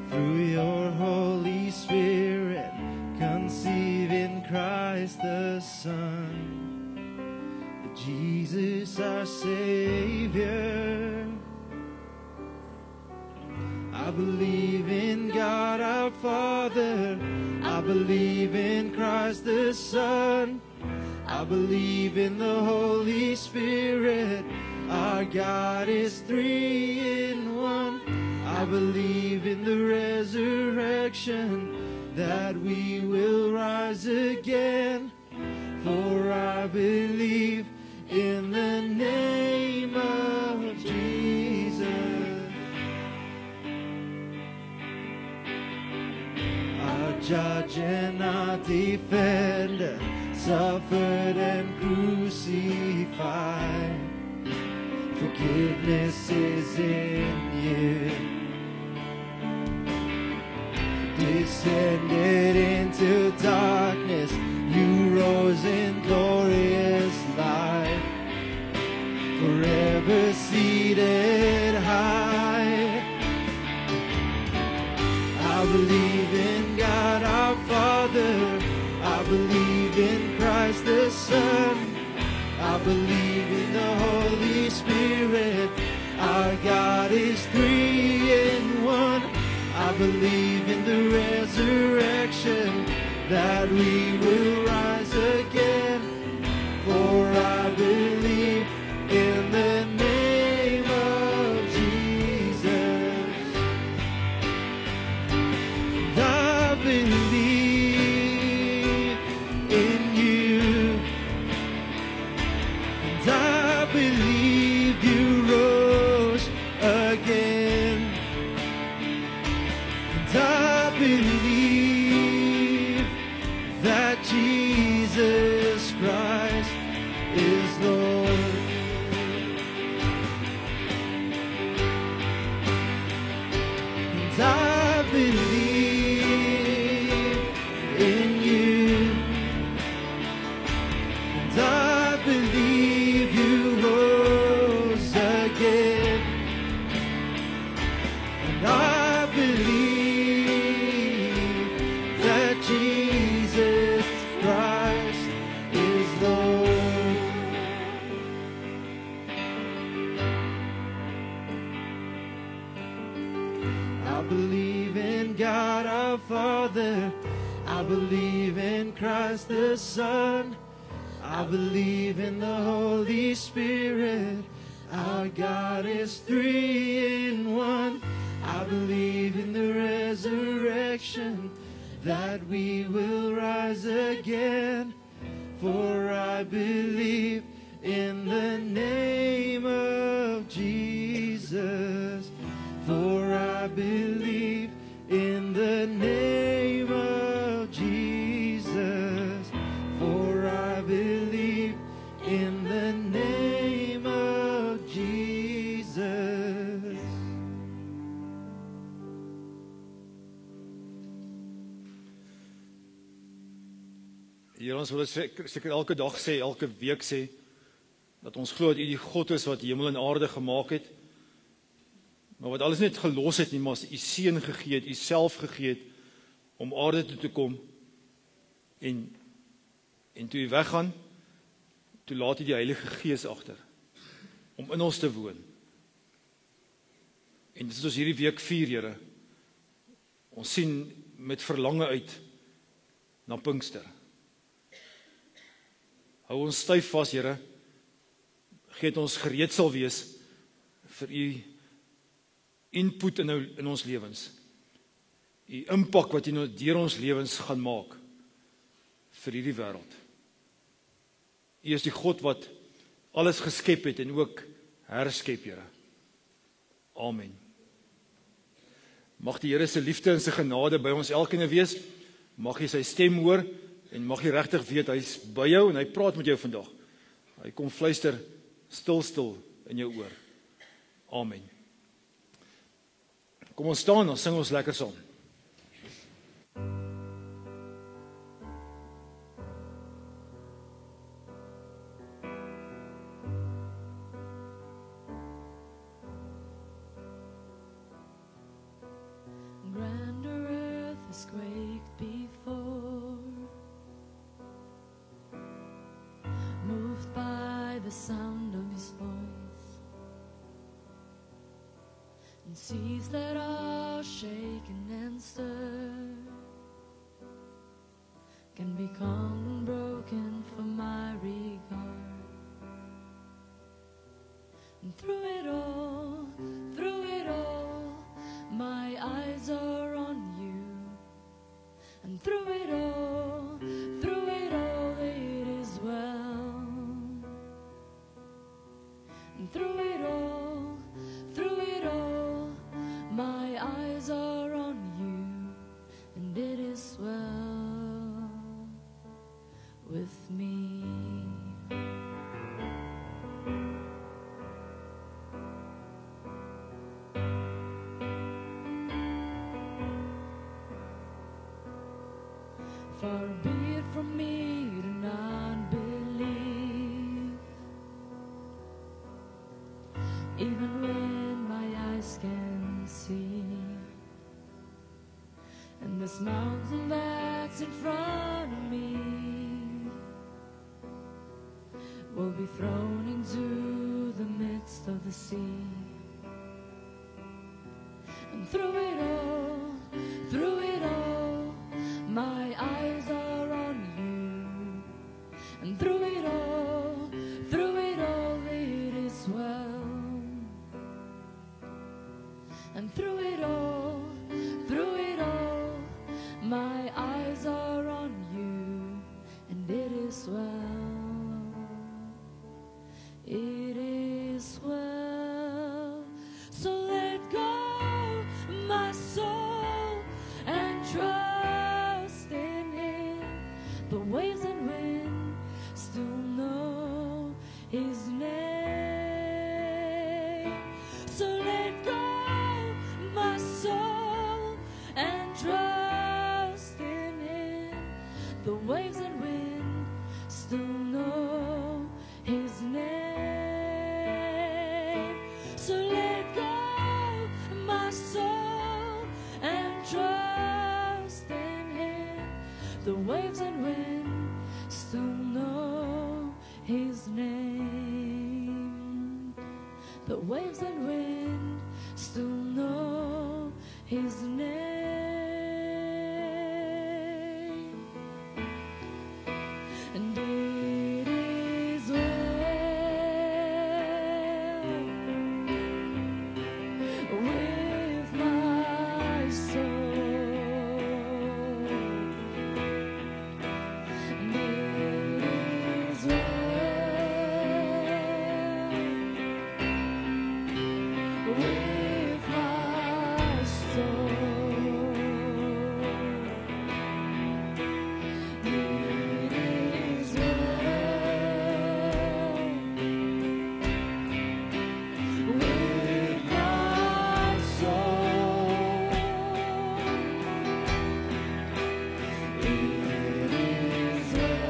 through your Holy Spirit, conceive in Christ the Son, Jesus our Savior. I believe in God our Father, I believe in Christ the Son, I believe in the Holy Spirit, our God is three in one. I believe in the resurrection, that we will rise again, for I believe in the name of Jesus. Our judge and our defender, suffered and crucified. Forgiveness is in you. Descended into darkness, you rose in glorious life, forever seated high. I believe in God our Father, I believe in Christ the Son, I believe in the Holy Spirit, our God is three in one. I believe in the resurrection, that we will rise again, for I believe in the name of Jesus. And I believe in you, and I believe you rose again, and I believe that Jesus Christ is Lord. And I believe in you, and I believe you rose again, and I believe that Jesus Christ is Lord. I believe in God our Father, I believe in Christ the Son, I believe in the Holy Spirit, our God is three in one. I believe in the resurrection, that we will rise again, for I believe in the name of Jesus, for I believe in the name of Jesus, for I believe in the name of Jesus. Here, ons wil seker elke dag sê, elke week sê, dat ons glo dat U die God is wat hemel en aarde gemaak het, maar wat alles net gelos het nie, maar U seun gegee het, U self gegee het, om aarde toe te kom, en toe U weggaan, toe laat U die Heilige Gees agter, om in ons te woon. En dit is ons hierdie week 4, Here. Ons sien met verlange uit na Pinkster. Hou ons styf vas, Here. Gee dat ons gereed sal wees vir U input in ons lewens. U impak wat U nou deur ons lewens gaan maak vir hierdie wêreld. U is die God wat alles geskep het en ook herskep, Here. Amen. Mag die Here se liefde en sy genade by ons elkeen wees. Mag jy sy stem hoor en mag jy regtig weet hy is by jou en hy praat met jou vandag. Hy kom fluister stil in jou oor. Amen. Kom ons staan, dan sing ons lekker saam. Grant has quaked before, moved by the sound of his voice, and seas that are shaken and stirred can be calm and broken for my regard. And through it all, my eyes are on you. And through it all, it is well. And through it all, my eyes are on you, and it is well with me. Far be it from me to not believe, even when my eyes can see. And this mountain that's in front of me will be thrown into the midst of the sea. And through it all, my eyes are on you. And through it all, it is well. And through it all, my eyes are on you, and it is well. It is well. So let go, my soul, and trust in Him. The waves and wind still know His name. So let go, my soul, and trust in Him. The waves and wind still know His name. So let go, my soul, and trust in Him. The waves and wind still know His name. The waves and wind still know His name. And it is well with my soul. And it is well with my soul. It is well with my soul. It is well.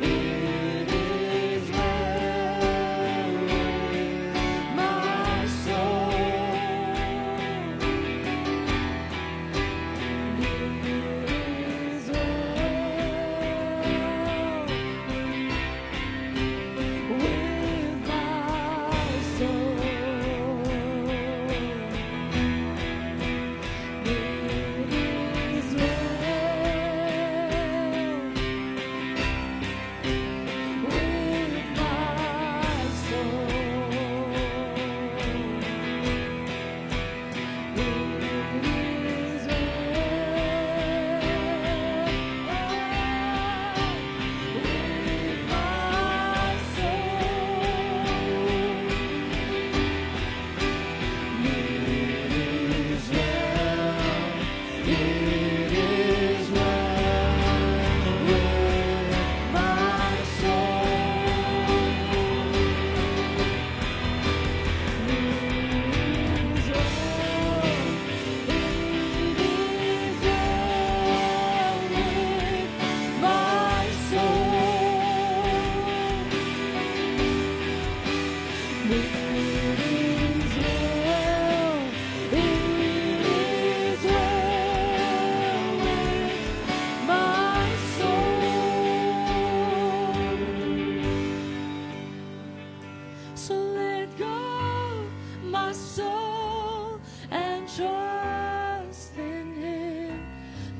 It is well with my soul.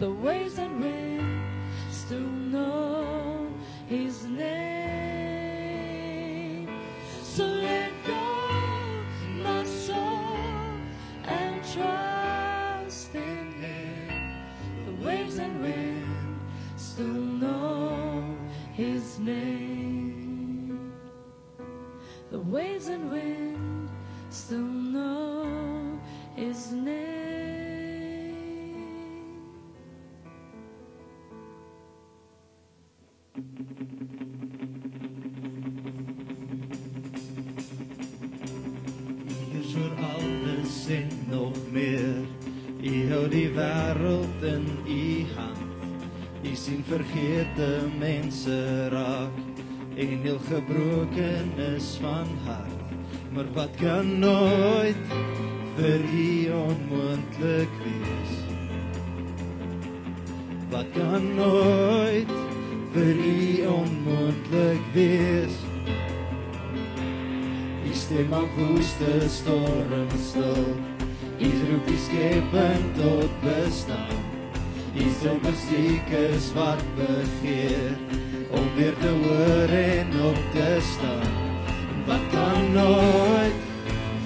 The waves and wind still know His name. So let go, my soul, and trust in Him. The waves and wind still know His name. The waves and wind still know His name. Is voor alles en nog meer. U hou die wêreld in U hand. U sien vergete mense raak en heel gebroken is van hart. Maar wat kan nooit vir U onmoontlik wees? Wat kan nooit vir U onmoontlik wees? U stem maak woeste storm stil. U roep die skepping tot bestaan. U sal musiek is wat begeer om weer te hoor en op te staan. Wat kan nooit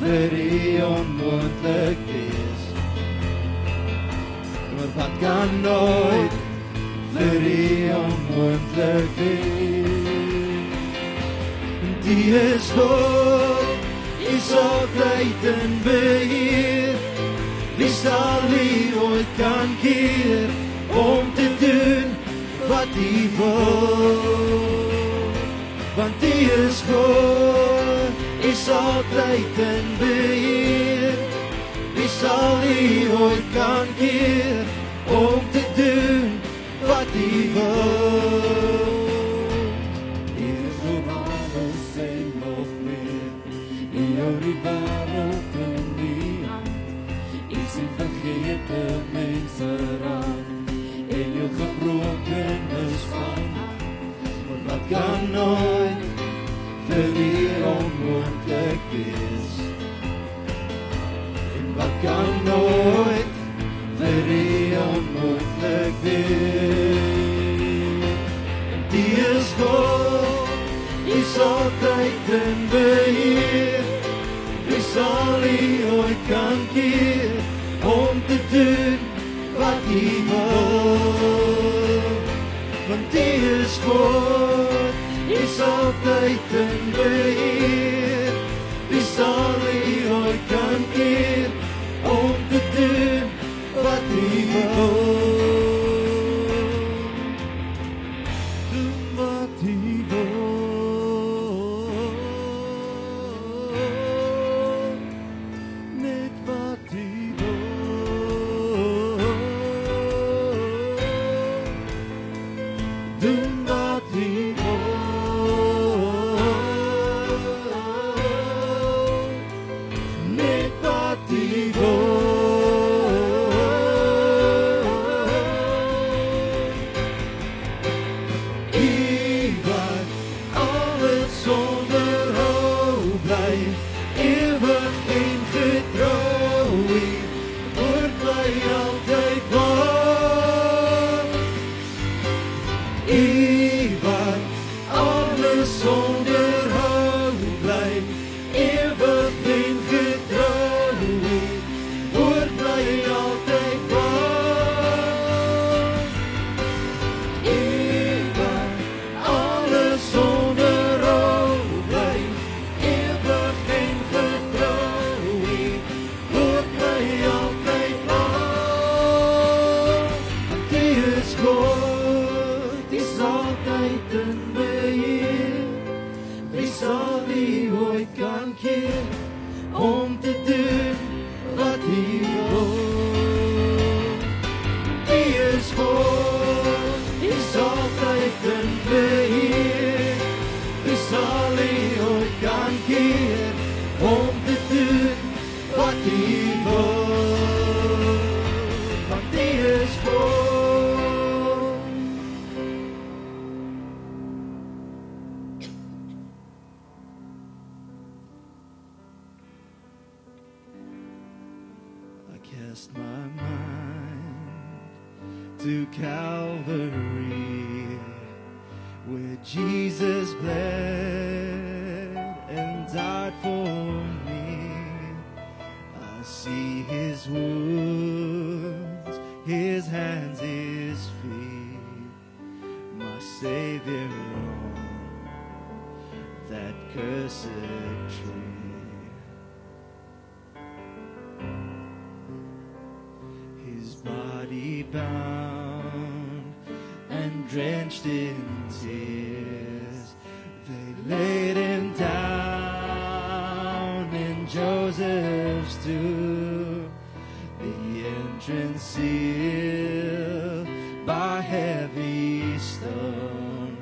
vir U onmoontlik wees? Maar wat kan nooit vir U onmoontlik wees? Die is God, U is altyd in beheer. Wie sal U ooit kan keer om te doen wat U wil? Want U is God, U is altyd in beheer. Wie sal U ooit kan keer om te doen wat U wil? U is oor alles en nog meer. U hou die wêreld in U hand. U sien vergete mense raak en heel gebroken is van hart. Maar wat kan nooit vir U onmoontlik wees? En wat kan nooit vir U onmoontlik wees? Die is God, U is altyd in beheer. Wie sal U ooit kan keer om te doen wat U wil? Want U is God, U is altyd in beheer. Wie sal U ooit kan keer om te doen wat U wil? Doen wat U wil. Net wat U wil. Doen wat U wil. Net wat U wil. U wat alles onderhou bly, ewig en getrou. U woord bly altyd waar. U wat alles onderhou bly, ewig en getrou. U woord bly altyd waar. U wat alles onderhou bly, ewig en getrou. U woord bly altyd waar. Want U is God, U is altyd in beheer. Wie sal U ooit kan keer om te doen wat U wil? U is God, U is altyd in beheer. Wie sal U ooit kan keer om te doen wat U wil? Want U is God. I cast my mind to Calvary, where Jesus bled and died for me. I see his wounds, his hands, his feet, my Savior on that cursed tree. His body bound and drenched in tears, they laid him down in Joseph's tomb, the entrance sealed by heavy stone,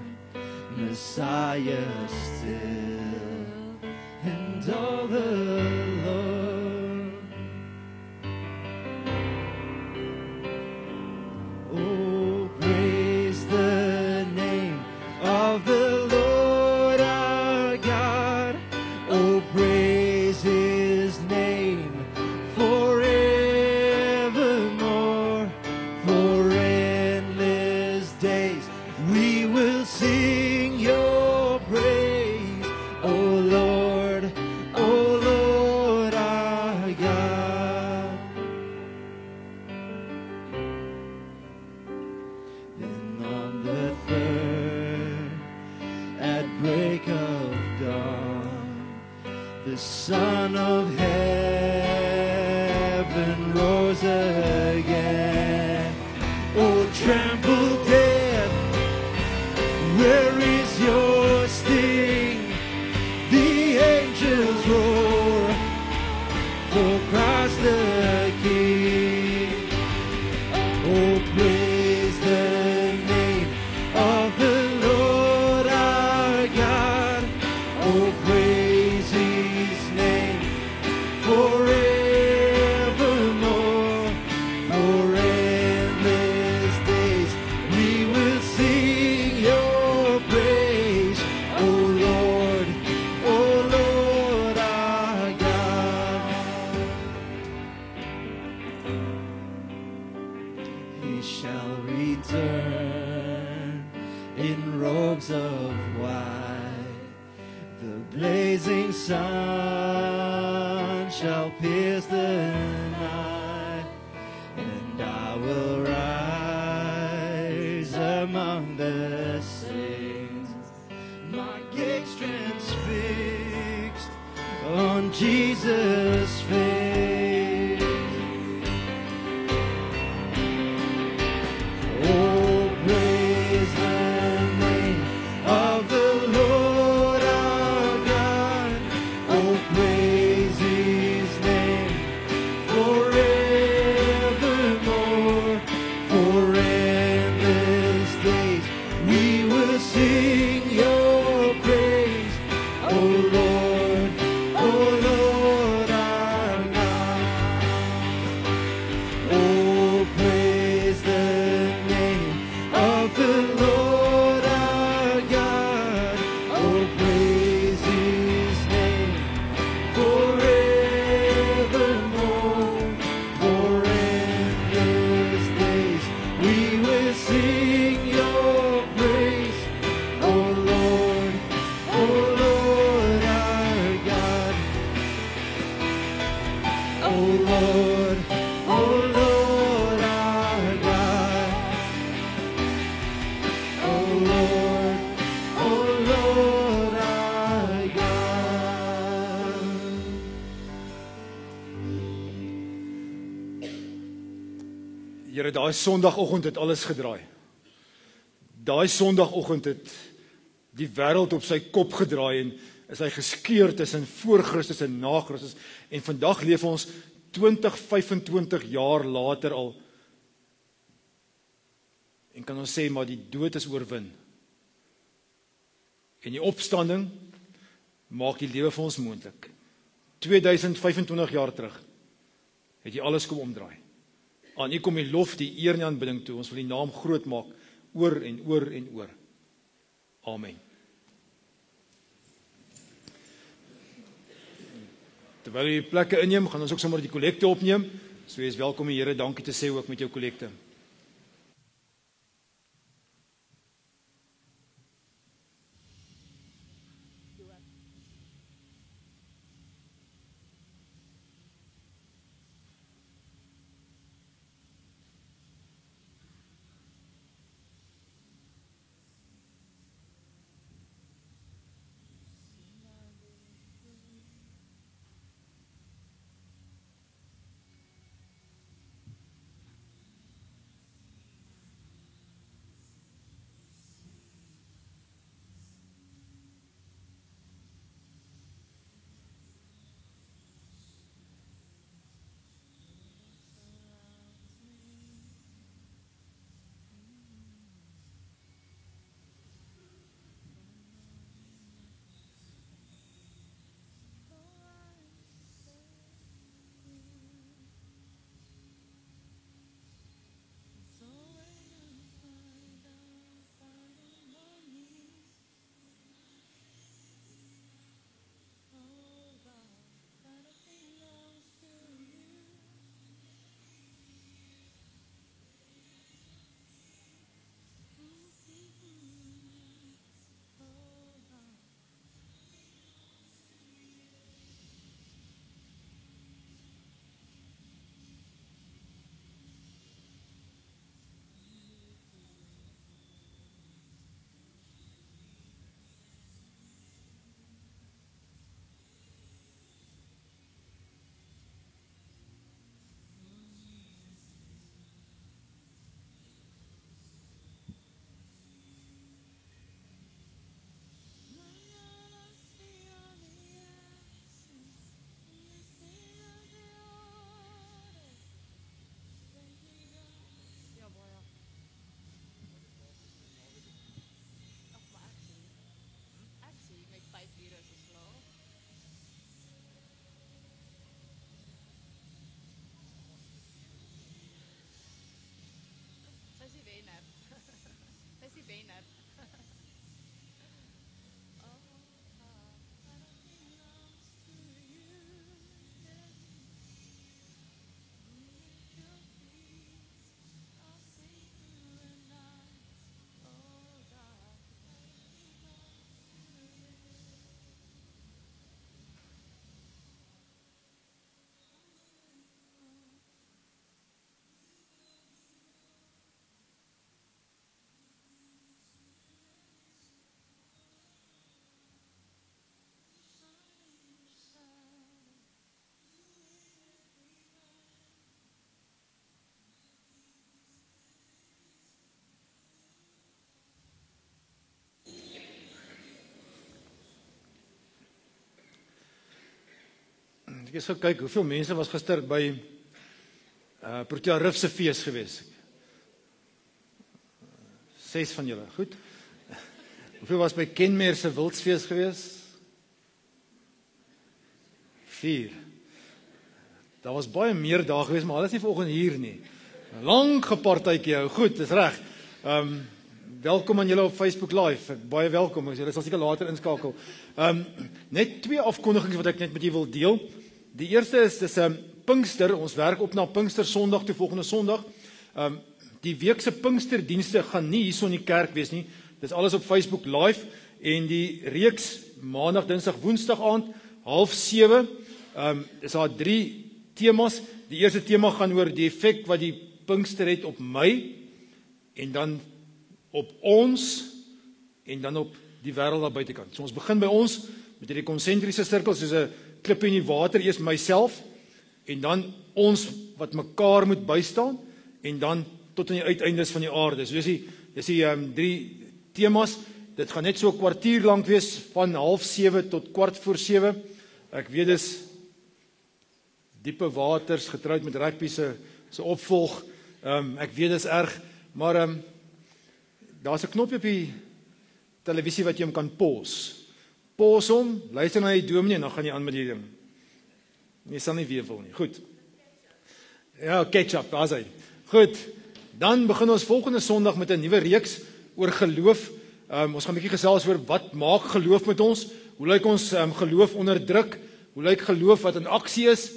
Messiah still and all alone. Oh, praise the name of the Lord our God. Oh, praise his name forevermore. For endless days we will sing your praise. Oh Lord our God. Then on the third, at break of dawn, the Son of Heaven rose again. Oh, trample death, where is your sting? The angels roar for Christ the King. Oh, praise the name of the Lord our God. Oh, praise his name forevermore. For endless days we will sing your praise. Oh Lord our God. He shall return in robes of white. The blazing sun shall pierce the night, and I will rise among the saints, my gaze transfixed on Jesus' face. Oh, praise the name of the Lord our God. Oh, praise his name forevermore. For endless days we will sing your praise. Oh Lord our God. Oh, praise the name of the Lord our God. Oh, praise his name forevermore. For endless days we will sing your praise. Oh Lord our God. Oh Lord our God. Oh Lord our God. Here, daai Sondagoggend het alles gedraai. Daai Sondagoggend het die wêreld op sy kop gedraai en is hy geskeur tussen voor Christus en na Christus. En vandag leef ons 20, 25 jaar later al. En kan ons sê, maar die dood is oorwin. En die opstanding maak die lewe vir ons moontlik. 2025 jaar terug het jy alles kom omdraai. Aan U kom die lof, die eer en die aanbidding toe. Ons wil die naam groot maak oor en oor en oor. Amen. Terwyl jy plekke inneem, gaan ons ook sommer die kollekte opneem. So jy is welkom die Here dankie te sê ook met jou kollekte. Ek is gekyk hoeveel mense was gister by Protea Riff se fees gewees. 6 van julle, goed. Hoeveel was by Kenmare se wildsfees gewees? 4. Daar was baie meer daar gewees, maar hulle is nie vanoggend hier nie. Lang gepartytjie hou. Goed, dis reg. Welkom aan julle op Facebook Live. Baie welkom. Julle sal seker later inskakel. Net 2 afkondigings wat ek net met julle wil deel. Die eerste is dis Pinkster. Ons werk op na Pinkster Sondag toe volgende Sondag. Die week se Pinksterdienste gaan nie hierso in die kerk wees nie. Dis alles op Facebook Live en die reeks Maandag, Dinsdag, Woensdag aand 6:30. Is daar 3 temas. Die eerste tema gaan oor die effek wat die Pinkster het op my en dan op ons en dan op die wêreld daar buitekant. So ons begin by ons met hierdie konsentriese sirkels soos 'n klip in die water, eers myself en dan ons wat mekaar moet bystaan en dan tot aan die uiteindes van die aarde. So dis die 3 temas. Dit gaan net so 'n kwartier lank wees van 6:30 tot 6:15. Ek weet dis diepe waters getroud met rugby se opvolg. Ek weet dis erg, maar daar's 'n knoppie op die televisie wat jy hom kan pause. Pause hom, luister na die dominee en dan gaan jy aan met die ding. Jy sal nie weer wil nie. Goed. Ja, ketchup, daar's hy. Goed. Dan begin ons volgende Sondag met 'n nuwe reeks oor geloof. Ons gaan 'n bietjie gesels oor wat maak geloof met ons? Hoe lyk ons geloof onder druk? Hoe lyk geloof wat in aksie is?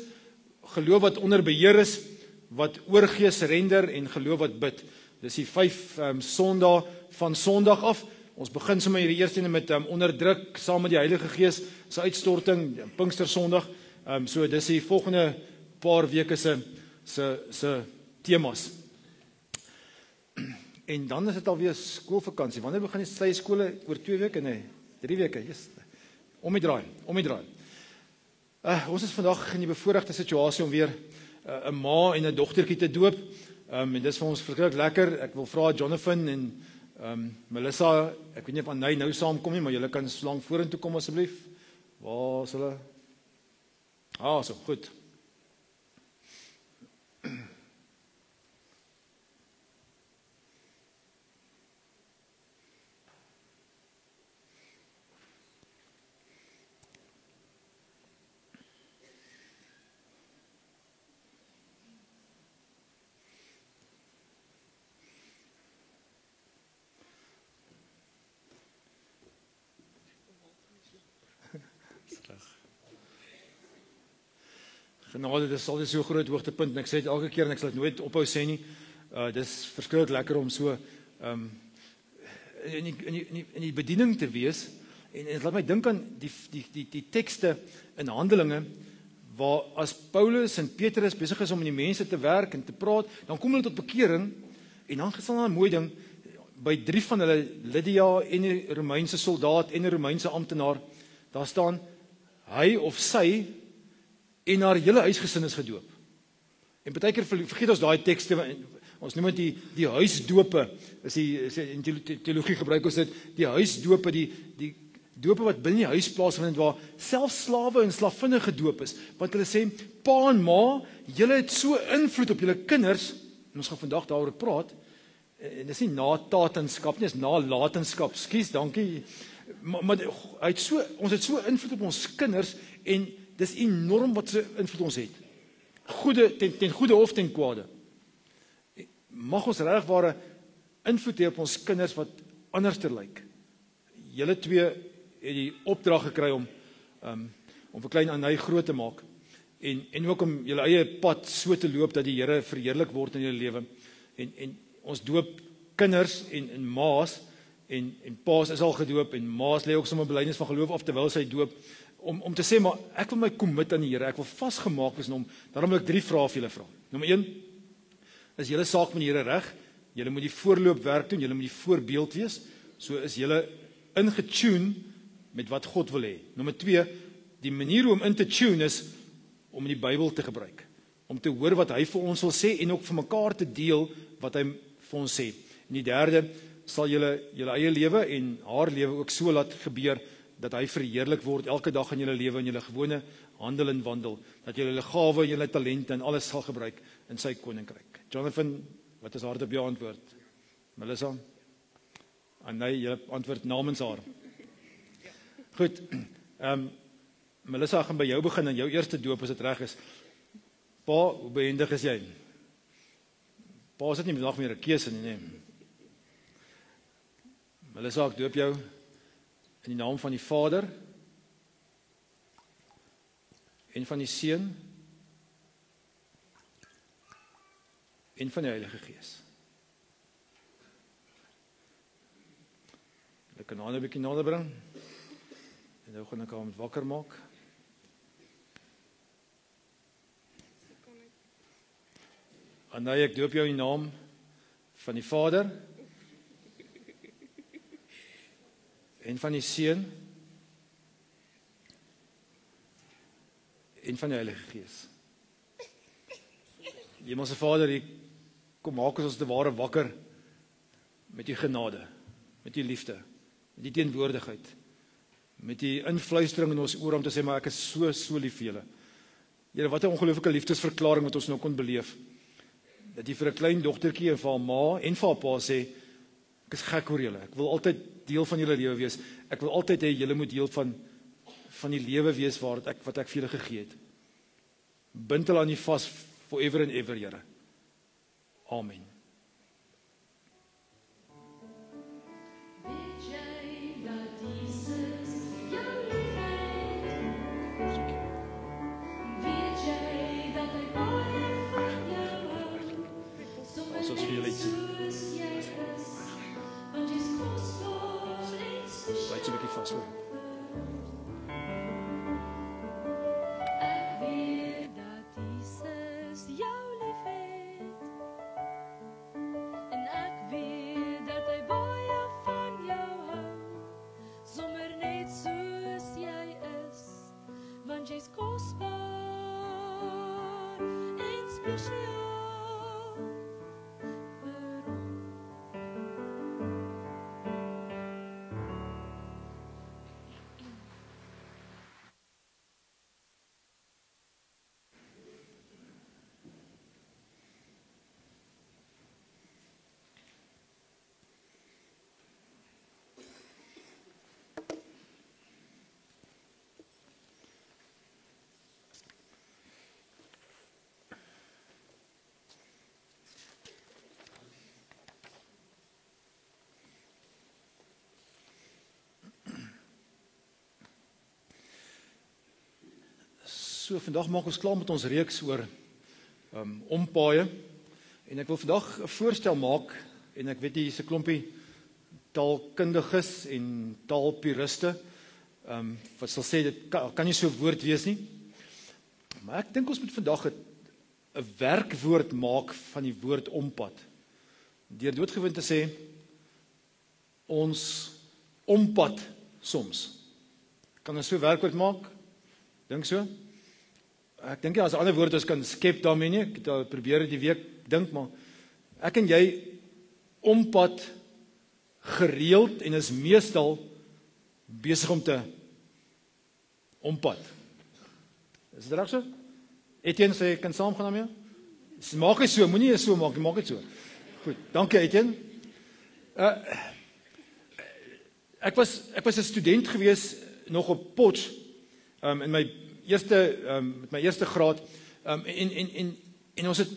Geloof wat onder beheer is, wat oorgee, surrender en geloof wat bid. Dis die 5 Sondae van Sondag af. Ons begin sommer hierdie eerste ene met onderdruk saam met die Heilige Gees se uitstorting, Pinkster Sondag. So dis die volgende paar weke se temas. En dan is dit alweer skoolvakansie. Wanneer begin die sy skole? Oor 2 weke? Nee, 3 weke. Yes. Om die draai. Ons is vandag in die bevoordeelde situasie om weer 'n ma en 'n dogtertjie te doop. En dis vir ons verskriklik lekker. Ek wil vra Jonathan en Melissa, ek weet nie of Anay nou saamkom nie, maar julle kan so lank vorentoe kom asseblief. Waar is hulle? So, goed. Genade, dit is altyd so 'n groot hoogtepunt en ek sê dit elke keer en ek sal dit nooit ophou sê nie. Dis verskriklik lekker om so in die bediening te wees en dit laat my dink aan die tekste in Handelinge waar as Paulus en Petrus besig is om met die mense te werk en te praat, dan kom hulle tot bekering en dan gestaan daar 'n mooi ding by 3 van hulle, Lydia en 'n Romeinse soldaat en 'n Romeinse amptenaar, daar staan hy of sy en haar hele huisgesin is gedoop. En baie keer vergeet ons daai tekste, ons noem dit die huisdope, is in teologie gebruik ons dit, die huisdope, die dope wat binne die huis plaasvind waar selfs slawe en slavinne gedoop is, want hulle sê, pa en ma, julle het so invloed op julle kinders, en ons gaan vandag daaroor praat, en dis nie nalatenskap nie, dis nalatenskap, skus, dankie, maar ons het so invloed op ons kinders, en dis enorm wat se invloed ons het. Ten goeie of ten kwade. Mag ons regware invloed hê op ons kinders wat anders te lyk. Julle twee het die opdrag gekry om 'n klein Anay groot te maak en ook om julle eie pad so te loop dat die Here verheerlik word in julle lewe. En ons doop kinders en maas en paas is al gedoop en maas lê ook sommer 'n belydenis van geloof af terwyl sy doop om te sê maar ek wil my commit aan die Here, ek wil vasgemaak wees in hom. Daarom wil ek 3 vrae vir julle vra. Nommer 1, is julle saak met die Here reg? Julle moet die voorloopwerk doen, julle moet die voorbeeld wees. So is julle ingetune met wat God wil hê. Nommer 2, die manier hoe om in te tune is om die Bybel te gebruik, om te hoor wat hy vir ons wil sê en ook vir mekaar te deel wat hy vir ons sê. En die derde, sal julle eie lewe en haar lewe ook so laat gebeur dat hy verheerlik word elke dag in julle lewe en julle gewone handel en wandel, dat julle gawe en julle talente en alles sal gebruik in sy koninkryk. Jonathan, wat is hard op jou antwoord? Melissa? Nee, julle antwoord namens haar. Goed. Melissa gaan by jou begin en jou eerste doop as dit reg is. Pa, hoe behendig is jy? Pa, is dit nie nog meer 'n keuse nie, nee. Melissa, ek doop jou in die naam van die Vader en van die Seun en van die Heilige Gees. Ek kan nou 'n bietjie nader bring en nou gaan ek hom wakker maak. Anay, ek doop jou in die naam van die Vader en van die Seun en van die Heilige Gees. Hemelse Vader, ek kom maak ons te ware wakker met die genade, met die liefde, met die teenwoordigheid, met die influistering in ons oor om te sê, maar ek is so lief vir julle. Here, wat 'n ongelooflike liefdesverklaring wat ons nou kon beleef. Dat jy vir 'n klein dogtertjie en vir haar ma en vir haar pa sê, ek is gek oor julle. Ek wil altyd deel van julle lewe wees. Ek wil altyd hê julle moet deel van die lewe wees wat ek vir julle gegee het. Bind hulle aan U vas forever and ever, Here. Amen. Jy's kosbaar en spesiaal vir hom. So, vandag maak ons klaar met ons reeks oor ompaaie en ek wil vandag 'n voorstel maak en ek weet hier is 'n klompie taalkundiges en taalpuriste wat sal sê dit kan nie so 'n woord wees nie, maar ek dink ons moet vandag 'n werkwoord maak van die woord ompad deur doodgewoon te sê ons ompad soms. Kan ons so 'n werkwoord maak? Dink so? Ek dink as 'n ander woord ons kan skep daarmee nie. Ek het al probeer die week dink, maar ek en jy ompad gereeld en is meestal besig om te ompad. Is dit reg so? Etienne sê kan saamgaan daarmee? Maak dit so, moenie so maak, maak dit so. Goed, dankie Etienne. Ek was 'n student gewees nog op Potch in my met my eerste graad en ons het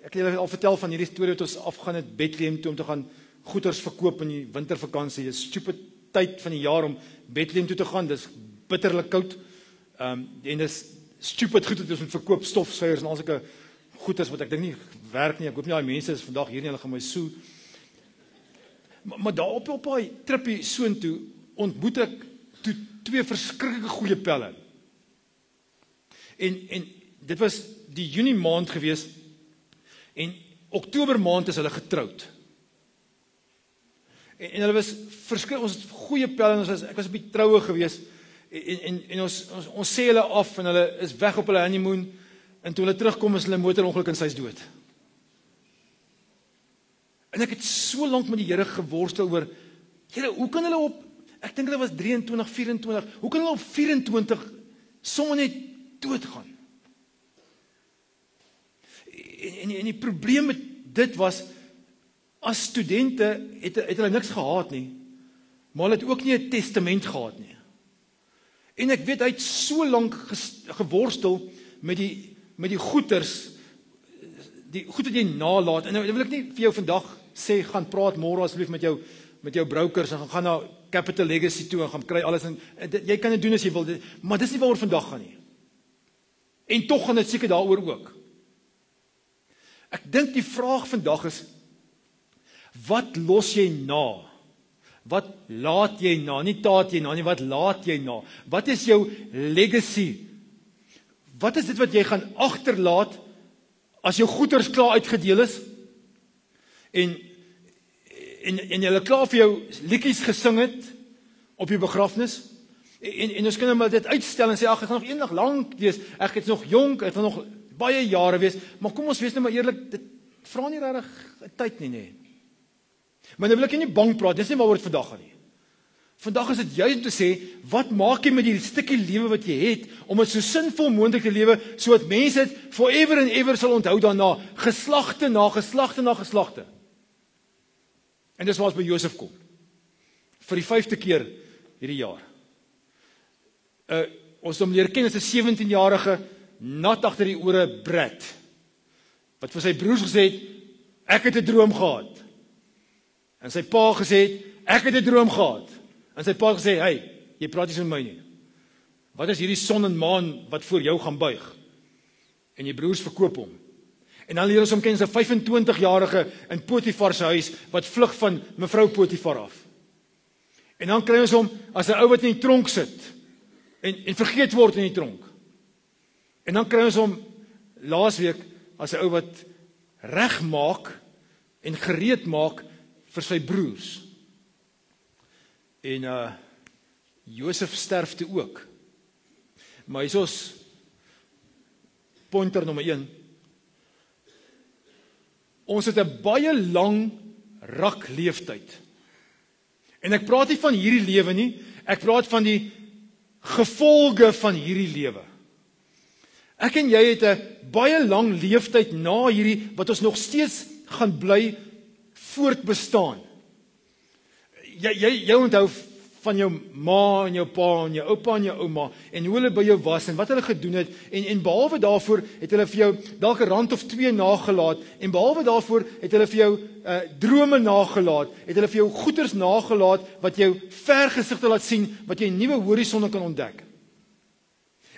ek het julle al vertel van hierdie storie wat ons afgaan het Bethlehem toe om te gaan goeders verkoop in die wintervakansie. Dis stupid tyd van die jaar om Bethlehem toe te gaan. Dis bitterlik koud. En dis stupid goed wat ons moet verkoop, stofsuiers en al sulke goeders wat ek dink nie werk nie. Ek hoop nie daai mense is vandag hier nie, hulle gaan my soe. Maar daar op daai tripie soontoe ontmoet ek toe 2 verskriklike goeie pelle. En dit was die Junie maand gewees en Oktober maand is hulle getroud. En hulle was verskrik, ons het goeie pelle, ek was op die troue gewees en ons sê hulle af en hulle is weg op hulle honeymoon en toe hulle terugkom is hulle motorongeluk en sy is dood. En ek het so lank met die Here geworstel oor, Here, hoe kan hulle op, ek dink hulle was 23, 24, hoe kan hulle op 24 sommer net doodgaan? En die probleem met dit was, as studente het hulle niks gehad nie, maar hulle het ook nie 'n testament gehad nie. En ek weet, hy het so lank geworstel met die goeders, die goed wat jy nalaat, en nou wil ek nie vir jou vandag sê, gaan praat môre asseblief met jou brokers, en gaan na Capital Legacy toe, en gaan kry alles, en jy kan dit doen as jy wil, maar dis nie waaroor vandag gaan nie. En tog gaan dit seker daaroor ook. Ek dink die vraag vandag is, wat los jy na? Wat laat jy na? Nie taat jy na nie, wat laat jy na? Wat is jou legacy? Wat is dit wat jy gaan agterlaat as jou goeders klaar uitgedeel is? En jy klaar vir jou liedjies gesing het op jou begrafnis? En ons kan maar dit uitstel en sê, ag, ek gaan nog eendag lank wees, ek is nog jonk, ek gaan nog baie jare wees, maar kom ons wees nou maar eerlik, dit vra nie regtig tyd nie. Maar nou wil ek nie bang praat, dis nie waaroor dit vandag gaan nie. Vandag is dit juist om te sê, wat maak jy met die stukkie lewe wat jy het, om dit so sinvol moontlik te lewe, sodat mense dit forever and ever sal onthou daarna, geslagte na geslagte na geslagte. En dis waar ons by Josef kom. Vir die 5de keer hierdie jaar. Ons hom leer ken as 'n 17-jarige, nat agter die ore brat, wat vir sy broers gesê het, ek het 'n droom gehad. En sy pa gesê het, ek het 'n droom gehad. En sy pa gesê, hey, jy praat nie so met my nie. Wat is hierdie son en maan wat voor jou gaan buig? En die broers verkoop hom. En dan leer ons hom ken as 'n 25-jarige in Potifar se huis, wat vlug van mevrou Potifar af. En dan kry ons hom as 'n ou wat in die tronk sit, en vergeet word in die tronk. En dan kry ons hom laasweek as 'n ou wat reg maak en gereed maak vir sy broers. En Josef sterf toe ook. Maar hier is ons pointer nommer 1. Ons het 'n baie lang rak leeftyd. En ek praat nie van hierdie lewe nie, ek praat van die gevolge van hierdie lewe. Ek en jy het 'n baie lang leeftyd na hierdie, wat ons nog steeds gaan bly voortbestaan. Jy onthou van jou ma en jou pa en jou oupa en jou ouma, en hoe hulle by jou was, en wat hulle gedoen het, en behalwe daarvoor het hulle vir jou dalk 'n rand of 2 nagelaat, en behalwe daarvoor het hulle vir jou drome nagelaat, het hulle vir jou goeders nagelaat, wat jou vergesigte laat sien, wat jy 'n nuwe horisonne kan ontdek.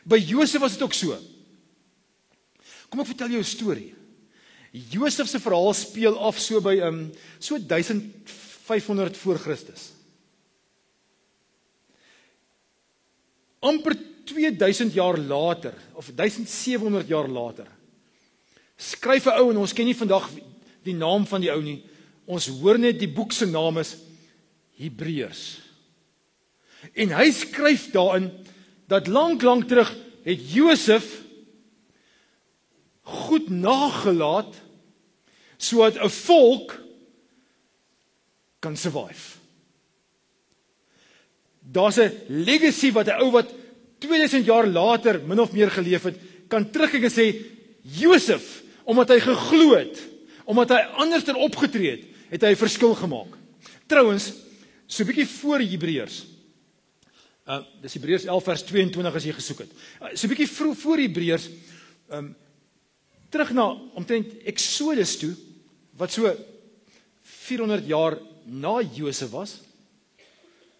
By Josef was dit ook so. Kom ek vertel jou 'n storie. Josef se verhaal speel af so by so 1500 voor Christus. Amper 2000 jaar later, of 1700 jaar later, skryf 'n ou, en ons ken nie vandag die naam van die ou nie, ons hoor net die boek se naam is Hebreërs. En hy skryf daarin, dat lank terug het Josef goed nagelaat, sodat 'n volk kan survive. Daar's 'n legacy wat 'n ou wat 2000 jaar later min of meer geleef het, kan terugkyk en sê, Josef, omdat hy geglo het, omdat hy anders opgetree het hy 'n verskil gemaak. Trouwens, so 'n bietjie voor Hebreërs. Dis Hebreërs 11 vers 22 as jy gesoek het. So 'n bietjie voor Hebreërs, terug na omtrent Exodus toe, wat so 400 jaar na Josef was,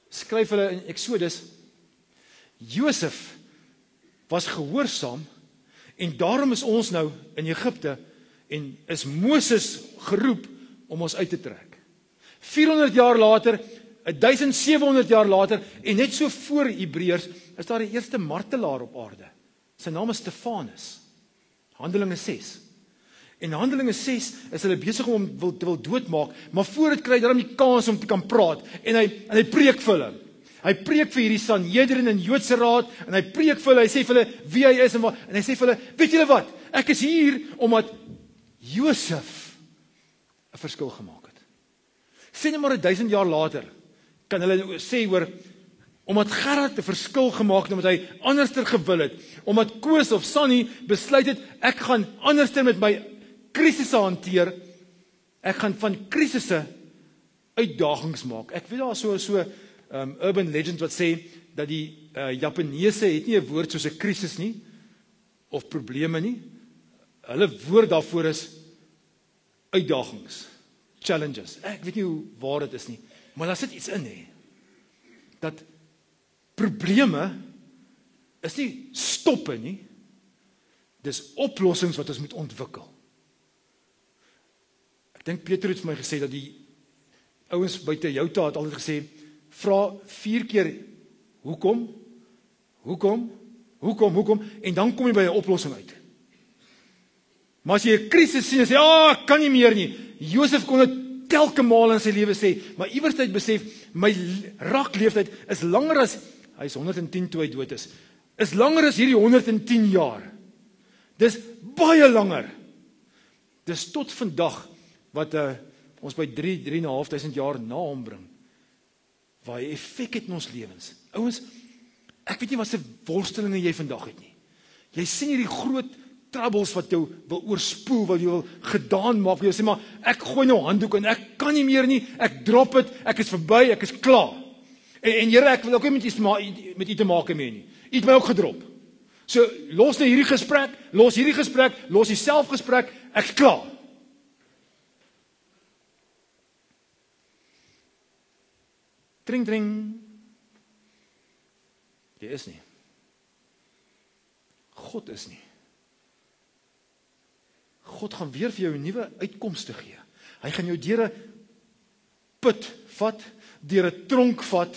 skryf hulle in Exodus, Josef was gehoorsaam en daarom is ons nou in Egipte en is Moses geroep om ons uit te trek. 400 jaar later, 1700 jaar later en net so voor Hebreërs is daar die eerste martelaar op aarde. Sy naam is Stefanus. Handelinge 6. En Handelinge 6 is hulle besig om te wil doodmaak, maar voor dit kry hy daarom die kans om te kan praat en hy preek vir hulle. Hy preek vir hierdie Sanhedrin en Joodse raad en hy preek vir hulle, hy sê vir hulle wie hy is en hy sê vir hulle, weet julle wat? Ek is hier omdat Josef 'n verskil gemaak het. Sê net maar 1000 jaar later kan hulle sê oor omdat Gerard 'n verskil gemaak het, omdat hy anderster gewil het, omdat Koos of Sunny besluit het ek gaan anderster met my krisisse hanteer, ek gaan van krisisse uitdagings maak. Ek weet daar is so urban legend wat sê dat die Japaneese het nie 'n woord soos 'n krisis nie of probleme nie. Hulle woord daarvoor is uitdagings, challenges. Ek weet nie hoe waar dit is nie, maar daar sit iets in hè. Dat probleme is nie stoppe nie. Dis oplossings wat ons moet ontwikkel. Ek dink Peter het vir my gesê dat die ouens buite Jouta het altyd gesê, vra 4 keer hoekom, en dan kom jy by 'n oplossing uit. Maar as jy 'n krisis sien en sê, ek kan nie meer nie. Josef kon dit telke maal in sy lewe sê, maar iewers het hy besef, my rakleeftyd is langer as, hy is 110 toe hy dood is langer as hierdie 110 jaar. Dis baie langer. Dis tot vandag, wat ons by 3.500 jaar na hom bring, waar hy effek het in ons lewens. Ouens, ek weet nie wat se worstelinge jy vandag het nie. Jy sien hierdie groot troubles wat jou wil oorspoel, wat jou wil gedaan maak, jy sê maar, ek gooi nou handdoek en ek kan nie meer nie, ek drop het, ek is verby, ek is klaar. En Here, ek wil ook nie met u te maak mee nie. U het my ook gedrop. So, los nou hierdie gesprek, los die selfgesprek, ek is klaar. Dring. Jy is nie. God is nie. God gaan weer vir jou 'n nuwe uitkomste gee. Hy gaan jou deur 'n put vat, deur 'n tronk vat,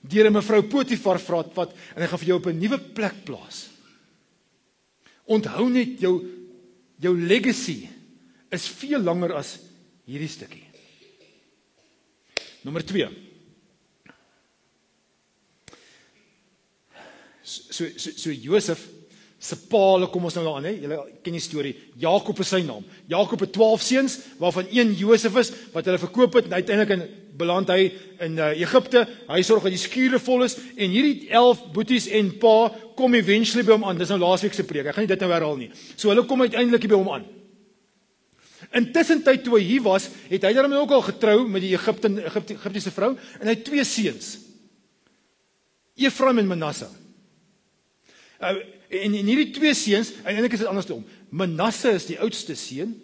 deur 'n mevrou Potifar vat en hy gaan vir jou op 'n nuwe plek plaas. Onthou net jou legacy is veel langer as hierdie stukkie. Nommer 2. So Josef se pa, kom ons nou aan, hè? Julle ken die storie. Jakob is sy naam. Jakob het 12 seuns, waarvan een Josef is, wat hulle verkoop het, en uiteindelik beland hy in Egipte. Hy sorg dat die skure vol is, en hierdie 11 boeties en pa kom eventually by hom aan. Dis nou laasweek se preek. Ek gaan nie dit nou herhaal nie. So hulle kom uiteindelik by hom aan. Intussen tyd toe hy hier was, het hy daarmee ook al getrou met die Egiptiese vrou, en hy het 2 seuns. Efraim en Manasse. En hierdie 2 seuns, en eintlik is dit andersom. Manasse is die oudste seun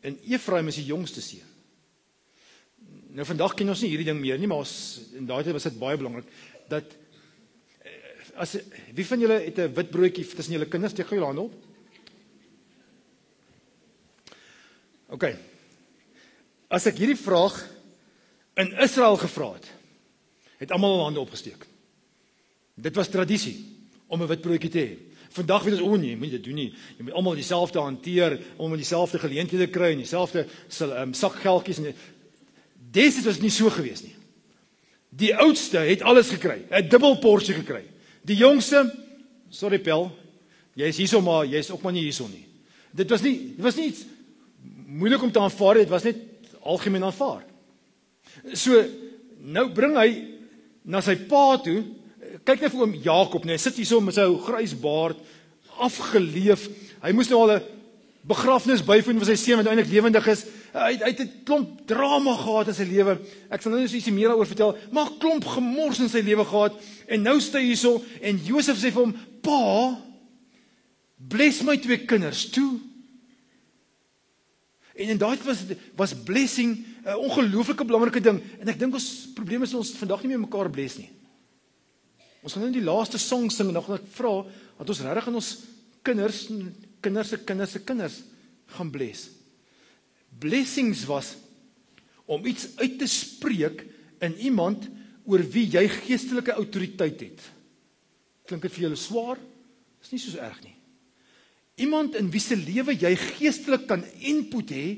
en Efraim is die jongste seun. Nou vandag ken ons nie hierdie ding meer nie, maar in daai tyd was dit baie belangrik dat wie van julle het 'n wit broodjie tussen julle kinders, steek gou julle hande op. OK. As ek hierdie vraag in Israel gevra het almal hulle hande opgesteek. Dit was tradisie om 'n wit broodjie te hê. Vandag weet ons, nee, jy moet dit doen nie. Jy moet almal dieselfde hanteer, om dieselfde geleenthede kry en dieselfde sakgeldjies en dis was nie so gewees nie. Die oudste het alles gekry, 'n dubbel porsie gekry. Die jongste, sorry Pel, jy is hierso maar jy is ook maar nie hierso nie. Dit was nie iets moeilik om te aanvaar, dit was net algemeen aanvaar. So nou bring hy na sy pa toe. Kyk net vir oom Jakob, hy sit hier so met sy grys baard, afgeleef. Hy moes nou al 'n begrafnis byvoeg vir sy seun wat eintlik lewendig is. Hy het 'n klomp drama gehad in sy lewe. Ek sal nou net so ietsie meer daaroor vertel, maar 'n klomp gemors in sy lewe gehad. En nou staan hy hierso en Josef sê vir hom, "Pa, bless my 2 kinders toe." En daai was blessing 'n ongelooflike belangrike ding. En ek dink ons probleem is ons vandag nie meer mekaar bless nie. Ons gaan nou die laaste song sing en dan gaan ek vra dat ons regtig aan ons kinders gaan bless. Blessings was om iets uit te spreek in iemand oor wie jy geestelike autoriteit het. Klink dit vir julle swaar? Dis nie so erg nie. Iemand in wie se lewe jy geestelik kan input hê,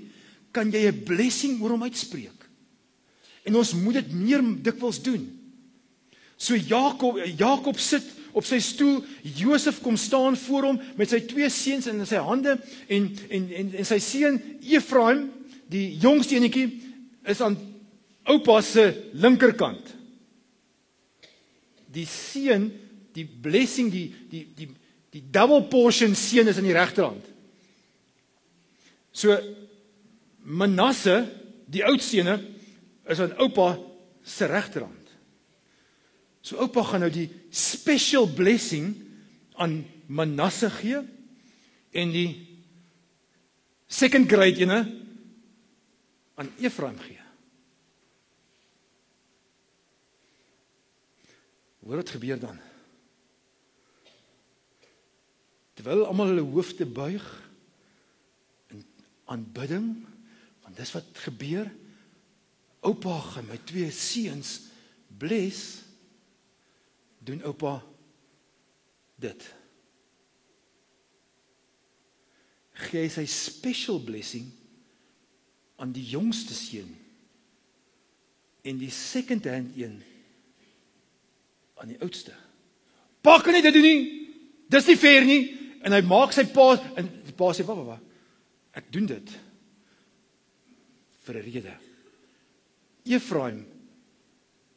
kan jy 'n blessing oor hom uitspreek. En ons moet dit meer dikwels doen. So Jakob sit op sy stoel, Josef kom staan voor hom met sy 2 seuns in sy hande en sy seun Efraim, die jongste enetjie, is aan oupa se linkerkant. Die seun, die blessing, die double portion seun is aan die regterhand. So Manasse, die oudste, is aan oupa se regterhand. So oupa gaan nou die special blessing aan Manasse gee en die second grade ene aan Efraim gee. Hoor wat gebeur dan? Terwyl almal hulle hoofde buig in aanbidding, want dis wat gebeur, oupa gaan my 2 seuns bless, doen oupa dit. Gee hy sy special blessing aan die jongste seun en die second hand een aan die oudste. Pa kan nie dit doen nie, dis nie fair nie, en hy maak sy pa, en die pa sê, wat, ek doen dit vir 'n rede. Efraim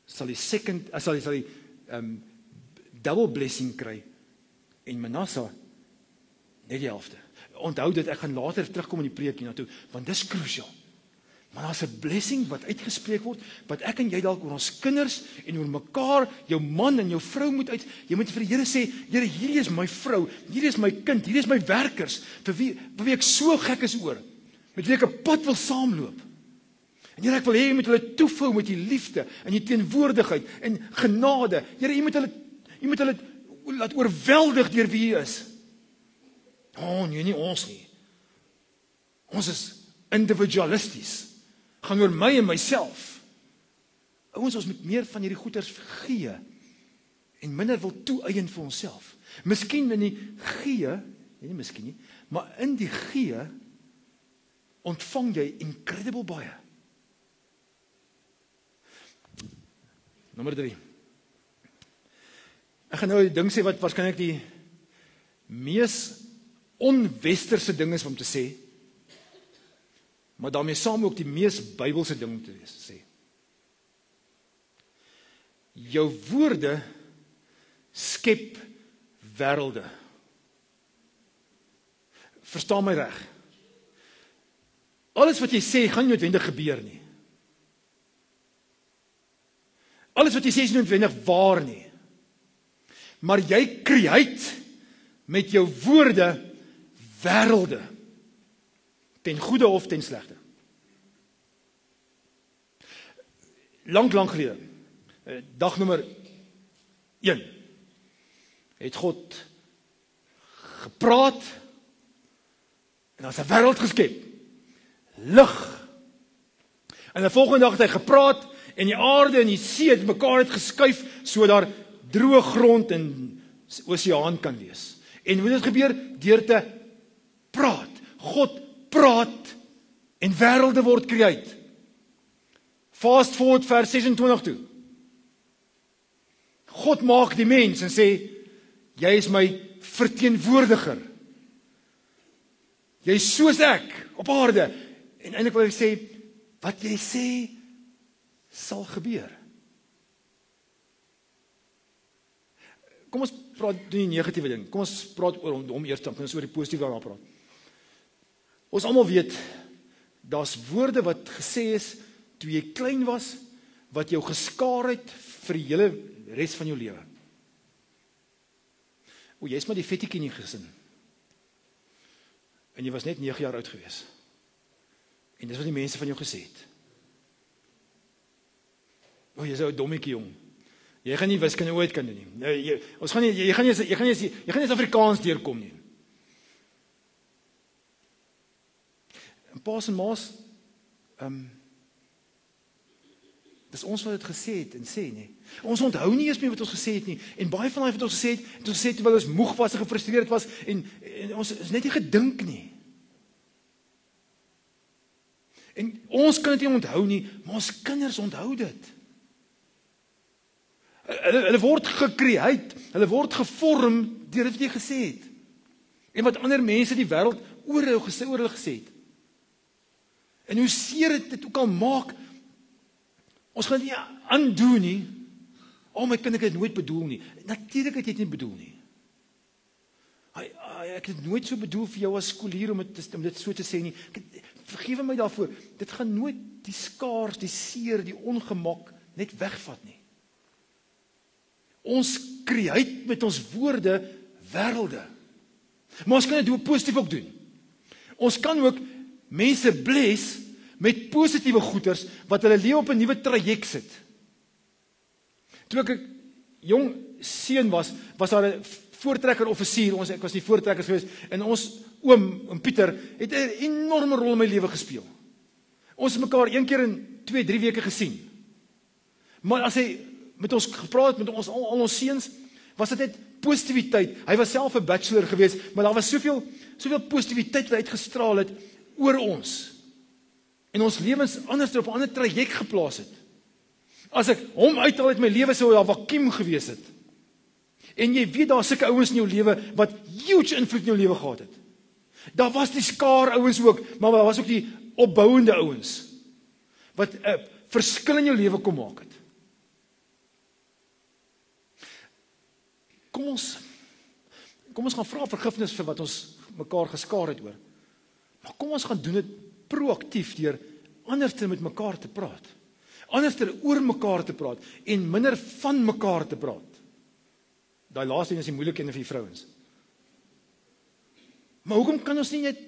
sal die double blessing kry en Manasse net die helfte. Onthou dit, ek gaan later terugkom in die preek hierna toe, want dis crucial. Maar daar's 'n blessing wat uitgespreek word, wat ek en jy dalk oor ons kinders en oor mekaar, jou man en jou vrou jy moet vir die Here sê, Here, hierdie is my vrou, hierdie is my kind, hierdie is my werkers, vir wie ek so gek is oor, met wie ek 'n pad wil saamloop. En Here, ek wil hê jy moet hulle toevou met die liefde en die teenwoordigheid en genade. Here, jy moet hulle laat oorweldig deur wie jy is. Nee, nie ons nie. Ons is individualisties. Gaan oor my en myself. Ons moet meer van hierdie goeders gee en minder wil toe-eien vir onsself. Miskien in die gee, nie miskien nie, maar in die gee ontvang jy incredible baie. Nommer 3. Ek gaan nou 'n ding sê wat waarskynlik die mees onwesterse ding is om te sê, maar daarmee saam ook die mees Bybelse ding om te sê. Jou woorde skep wêrelde. Verstaan my reg. Alles wat jy sê gaan nie noodwendig gebeur nie. Alles wat jy sê is nie noodwendig waar nie. Maar jy create met jou woorde wêrelde. Ten goeie of ten slegte. Lang gelede, dag nommer 1, het God gepraat en daar's 'n wêreld geskep. Lig. En die volgende dag het hy gepraat en die aarde en die see het mekaar uitgeskuif so daar droë grond en oseaan kan wees. En hoe dit gebeur? Deur te praat. God praat en wêrelde word create. Fast forward vers 26 toe. God maak die mens en sê, jy is my verteenwoordiger. Jy is soos ek op aarde. En eintlik wil hy sê, wat jy sê sal gebeur. Kom ons praat die negatiewe ding. Kom ons praat oor hom eers, dan kan ons oor die positiewe daarna praat. Ons almal weet, daar's woorde wat gesê is toe jy klein was, wat jou geskaar het vir die hele res van jou lewe. Jy is maar die vettetjie in die gesin. En jy was net 9 jaar oud gewees. En dis wat die mense van jou gesê het. O, jy's 'n dommetjie jong. Jy gaan nie wiskunde ooit kan doen nie. Jy gaan nie eens Afrikaans deurkom nie. En paas en maas, dis ons wat dit gesê het en sê nie. Ons onthou nie eens meer wat ons gesê het nie. En baie van daai wat ons gesê het, terwyl ons moeg was en gefrustreerd was en ons is net nie gedink nie. En ons kan dit nie onthou nie, maar ons kinders onthou dit. Hulle word gecreate, hulle word gevorm deur wat jy gesê het. En wat ander mense die wêreld oor hulle gesê het. En hoe seer dit ook al maak, ons gaan dit nie aandoen nie. My kind, ek het dit nooit bedoel nie. Natuurlik het jy dit nie bedoel nie. Ek het dit nooit so bedoel vir jou as skoolier om dit so te sê nie. Vergewe my daarvoor. Dit gaan nooit die skaars, die seer, die ongemak net wegvat nie. Ons create met ons woorde wêrelde. Maar ons kan dit positief ook doen. Ons kan ook mense bless met positiewe goeders wat hulle lewe op 'n nuwe traject sit. Toe ek 'n jong seun was daar 'n voortrekker offisier, ek was die voortrekker geweest, en ons oom Pieter het 'n enorme rol in my lewe gespeel. Ons het mekaar 1 keer in 2-3 weke gesien. Maar as hy met ons gepraat met ons al ons seuns, was dit net positiwiteit. Hy was self 'n bachelor geweest, maar daar was soveel positiwiteit wat uitgestraal het oor ons. En ons lewens anders op 'n ander traject geplaas het. As ek hom uithaal uit my lewe sou daar vakuum gewees het. En jy weet daar sulke ouens in jou lewe wat huge invloed in jou lewe gehad het. Daar was die skaar ouens ook, maar daar was ook die opbouende ouens wat 'n verskil in jou lewe kom maak het. Kom ons gaan vra vergifnis vir wat ons mekaar geskaar het oor. Maar kom ons gaan doen dit proaktief deur anders met mekaar te praat. Anders oor mekaar te praat en minder van mekaar te praat. Daai laaste ding is die moeilike een vir die vrouens. Maar hoekom kan ons nie net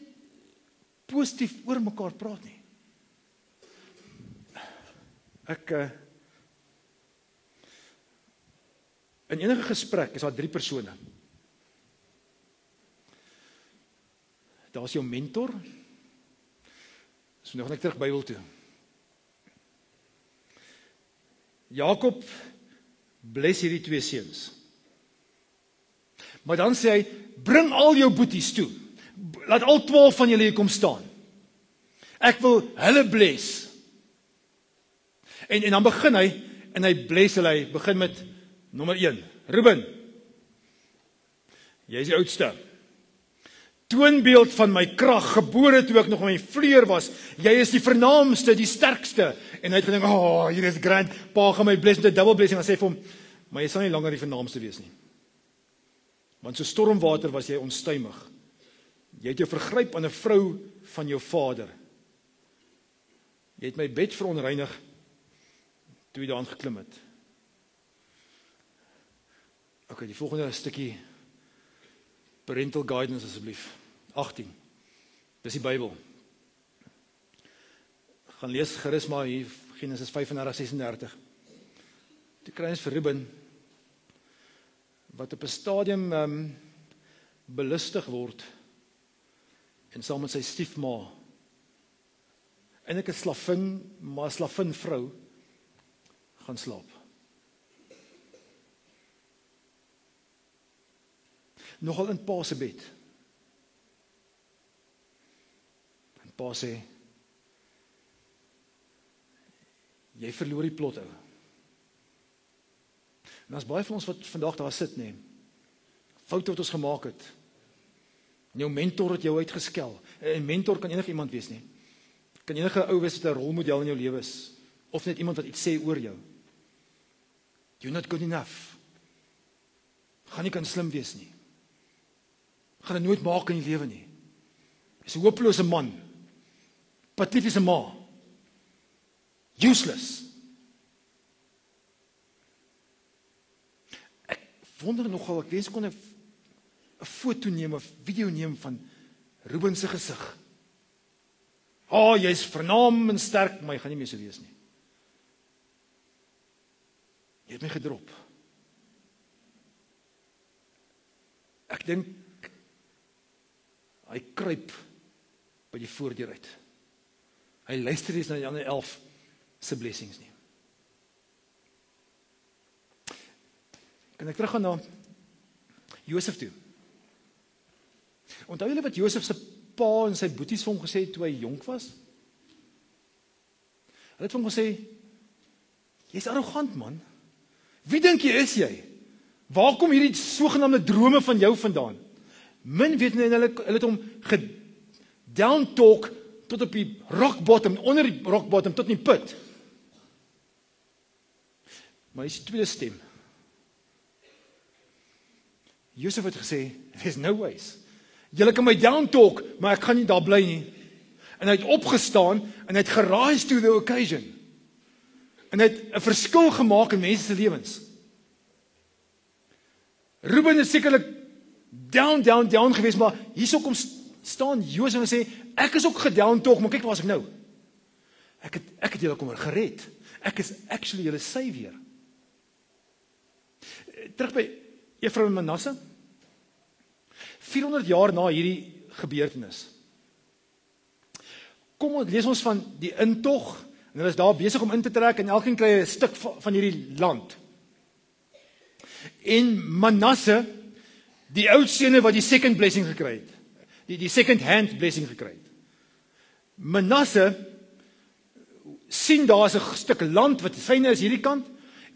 positief oor mekaar praat nie? In enige gesprek is daar 3 persone. Daar's jou mentor. So nou gaan ek terug Bybel toe. Jakob bless hierdie 2 seuns. Maar dan sê hy, bring al jou boeties toe. Laat al 12 van julle hier kom staan. Ek wil hulle bless. En dan begin hy, en hy bless hulle, hy begin met nommer 1. Ruben, jy is die oudste. Toonbeeld van my krag, gebore toe ek nog in my vleuer was. Jy is die vernaamste, die sterkste. En hy het gedink, hier is grand, pa gaan my bless met 'n double blessing. En sê vir hom, maar jy sal nie langer die vernaamste wees nie. Want so stormwater was jy onstuimig. Jy het jou vergryp aan 'n vrou van jou vader. Jy het my bed veronreinig toe jy daaraan geklim het. Okay, die volgende stukkie parental guidance asseblief. 18. Dis die Bybel. Gaan lees gerus maar hier Genesis 35:36. Toe kry ons vir Ruben wat op 'n stadium belustig word en saam met sy stiefma eintlik 'n slavin, maar 'n slavin vrou gaan slaap. Nogal in pa se bed. En pa sê, jy verloor die plot ou. En daar's baie van ons wat vandag daar sit, nee. Foute wat ons gemaak het. En jou mentor het jou uitgeskel. 'n Mentor kan enige iemand wees, nie. Kan enige ou wees wat 'n rolmodel in jou lewe is, of net iemand wat iets sê oor jou. You're not good enough. Gaan nie kan slim wees nie. Gaan dit nooit maak in die lewe nie. Jy's 'n hopelose man. Patetiese ma. Useless. Ek wonder nogal, ek wens kon 'n foto neem of video neem van Ruben se gesig. Jy's vernaam en sterk, maar jy gaan nie meer so wees nie. Jy het my gedrop. Ek dink, hy kruip by die voordeur uit. Hy luister nie eens na die ander 11 se blessings nie. Kan ek teruggaan na Josef toe? Onthou julle wat Josef se pa en sy boeties vir hom gesê het toe hy jonk was? Hulle het vir hom gesê, jy's arrogant man. Wie dink jy is jy? Waar kom hierdie sogenaamde drome van jou vandaan? Min weet nie, hulle het hom down talk tot op die rock bottom, onder die rock bottom, tot in die put. Maar hy is die tweede stem. Josef het gesê, there's no ways. Julle kan my down talk, maar ek gaan nie daar bly nie. En hy het opgestaan, en hy het gerise to the occasion. En hy het 'n verskil gemaak in mense se lewens. Ruben is sekerlik down geweest, maar hierso kom staan Josef en sê, ek is ook gedown talk, maar kyk waar is ek nou? Ek het julle kom gered. Ek is actually julle savior. Terug by Efraim en Manasse. 400 jaar na hierdie gebeurtenis. Kom ons lees ons van die intog, en hulle is daar besig om in te trek, en elkeen kry 'n stuk van hierdie land. En Manasse, die ou seune wat die second blessing gekry het, die second hand blessing gekry het. Manasse sien daar is 'n stuk land wat syne is hierdie kant,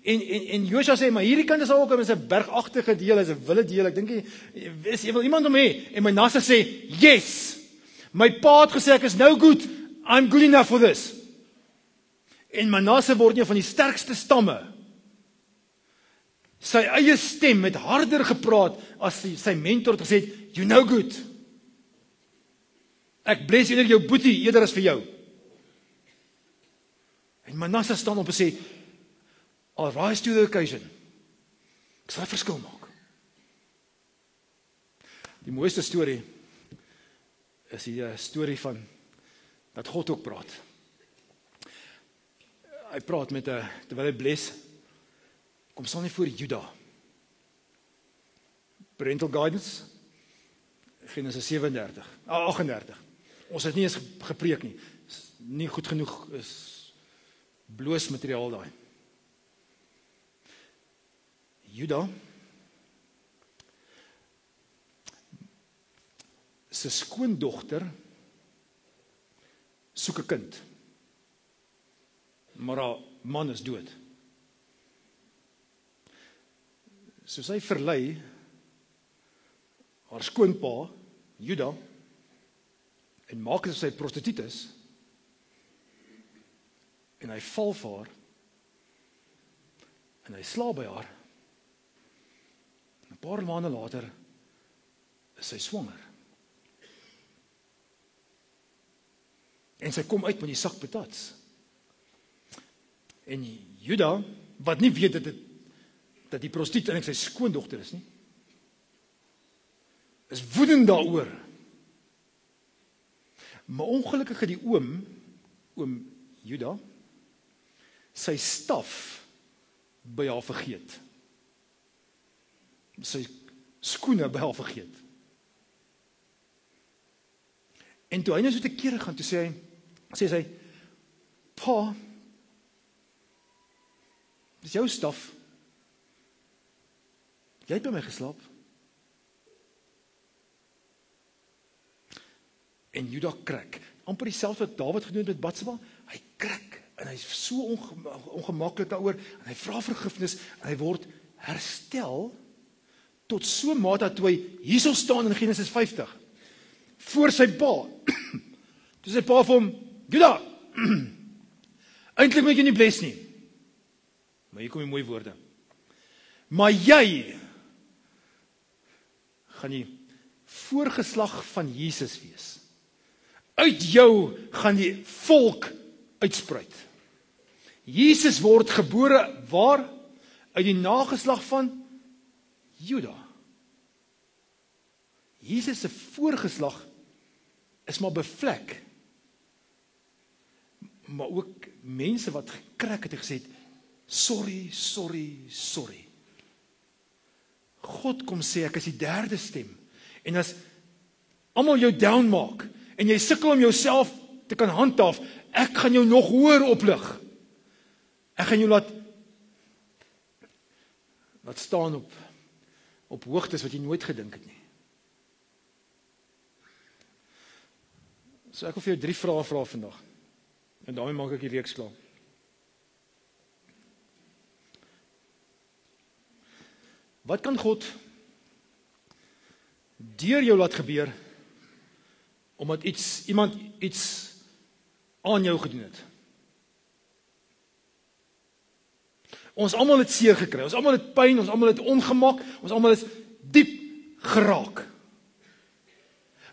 en Josua sê, maar hierdie kant is ook 'n bergagtige deel, is 'n wille deel, ek dink jy wil iemand om hê, en Manasse sê, yes, my pa het gesê ek is nou goed, I'm good enough for this. En Manasse word een van die sterkste stamme. Sy eie stem het harder gepraat as sy mentor het gesê, you know good. Ek bless eerder jou boetie eerder as vir jou. En Manasse staan op en sê, I'll rise to the occasion. Ek sal 'n verskil maak. Die mooiste storie is die storie van dat God ook praat. Hy praat met terwyl hy bless, kom staan hy voor Juda. Parental guidance, Genesis 38. Ons het nie eens gepreek nie. Nie goed genoeg, is bloos materiaal daai. Juda sy skoondogter soek 'n kind. Maar haar man is dood. So sy verlei haar skoonpa, Juda, en maak asof sy prostituut is, en hy val vir haar, en hy slaap by haar. 'n paar maande later is sy swanger. En sy kom uit met die sak patats. En Juda, wat nie weet dat die prostituut eintlik sy skoondogter is nie, is woedend daaroor. Maar ongelukkig het die oom Juda, sy staf by haar vergeet. Sy skoene by haar vergeet. En toe hy nou so te kere gaan, toe sê sy, pa, dis jou staf. Jy het by my geslaap. En Juda krak. Amper dieselfde wat Dawid gedoen het met Batseba. Hy krak en hy is so ongemaklik daaroor en hy vra vergifnis en hy word herstel tot so mate toe hy hierso staan in Genesis 50 voor sy pa. Toe sy pa vir hom, Juda, eintlik moet jy nie bless nie. Maar hier kom die mooi woorde. Maar jy gaan die voorgeslag van Jesus wees. Uit jou gaan die volk uitspruit. Jesus word gebore waar? Uit die nageslag van Juda. Jesus se voorgeslag is maar bevlek maar ook mense wat gekrak het en gesê het, sorry, sorry, sorry. God kom sê, ek is die derde stem. En as almal jou down maak, en jy sukkel om jouself te kan handhaaf, ek gaan jou nog hoër oplig. Ek gaan jou laat staan op hoogtes wat jy nooit gedink het nie. So ek wil vir jou 3 vrae vra vandag. En daarmee maak ek die reeks klaar. Wat kan God deur jou laat gebeur omdat iemand iets aan jou gedoen het? Ons almal het seer gekry, ons almal het pyn, ons almal het ongemak, ons almal is diep geraak.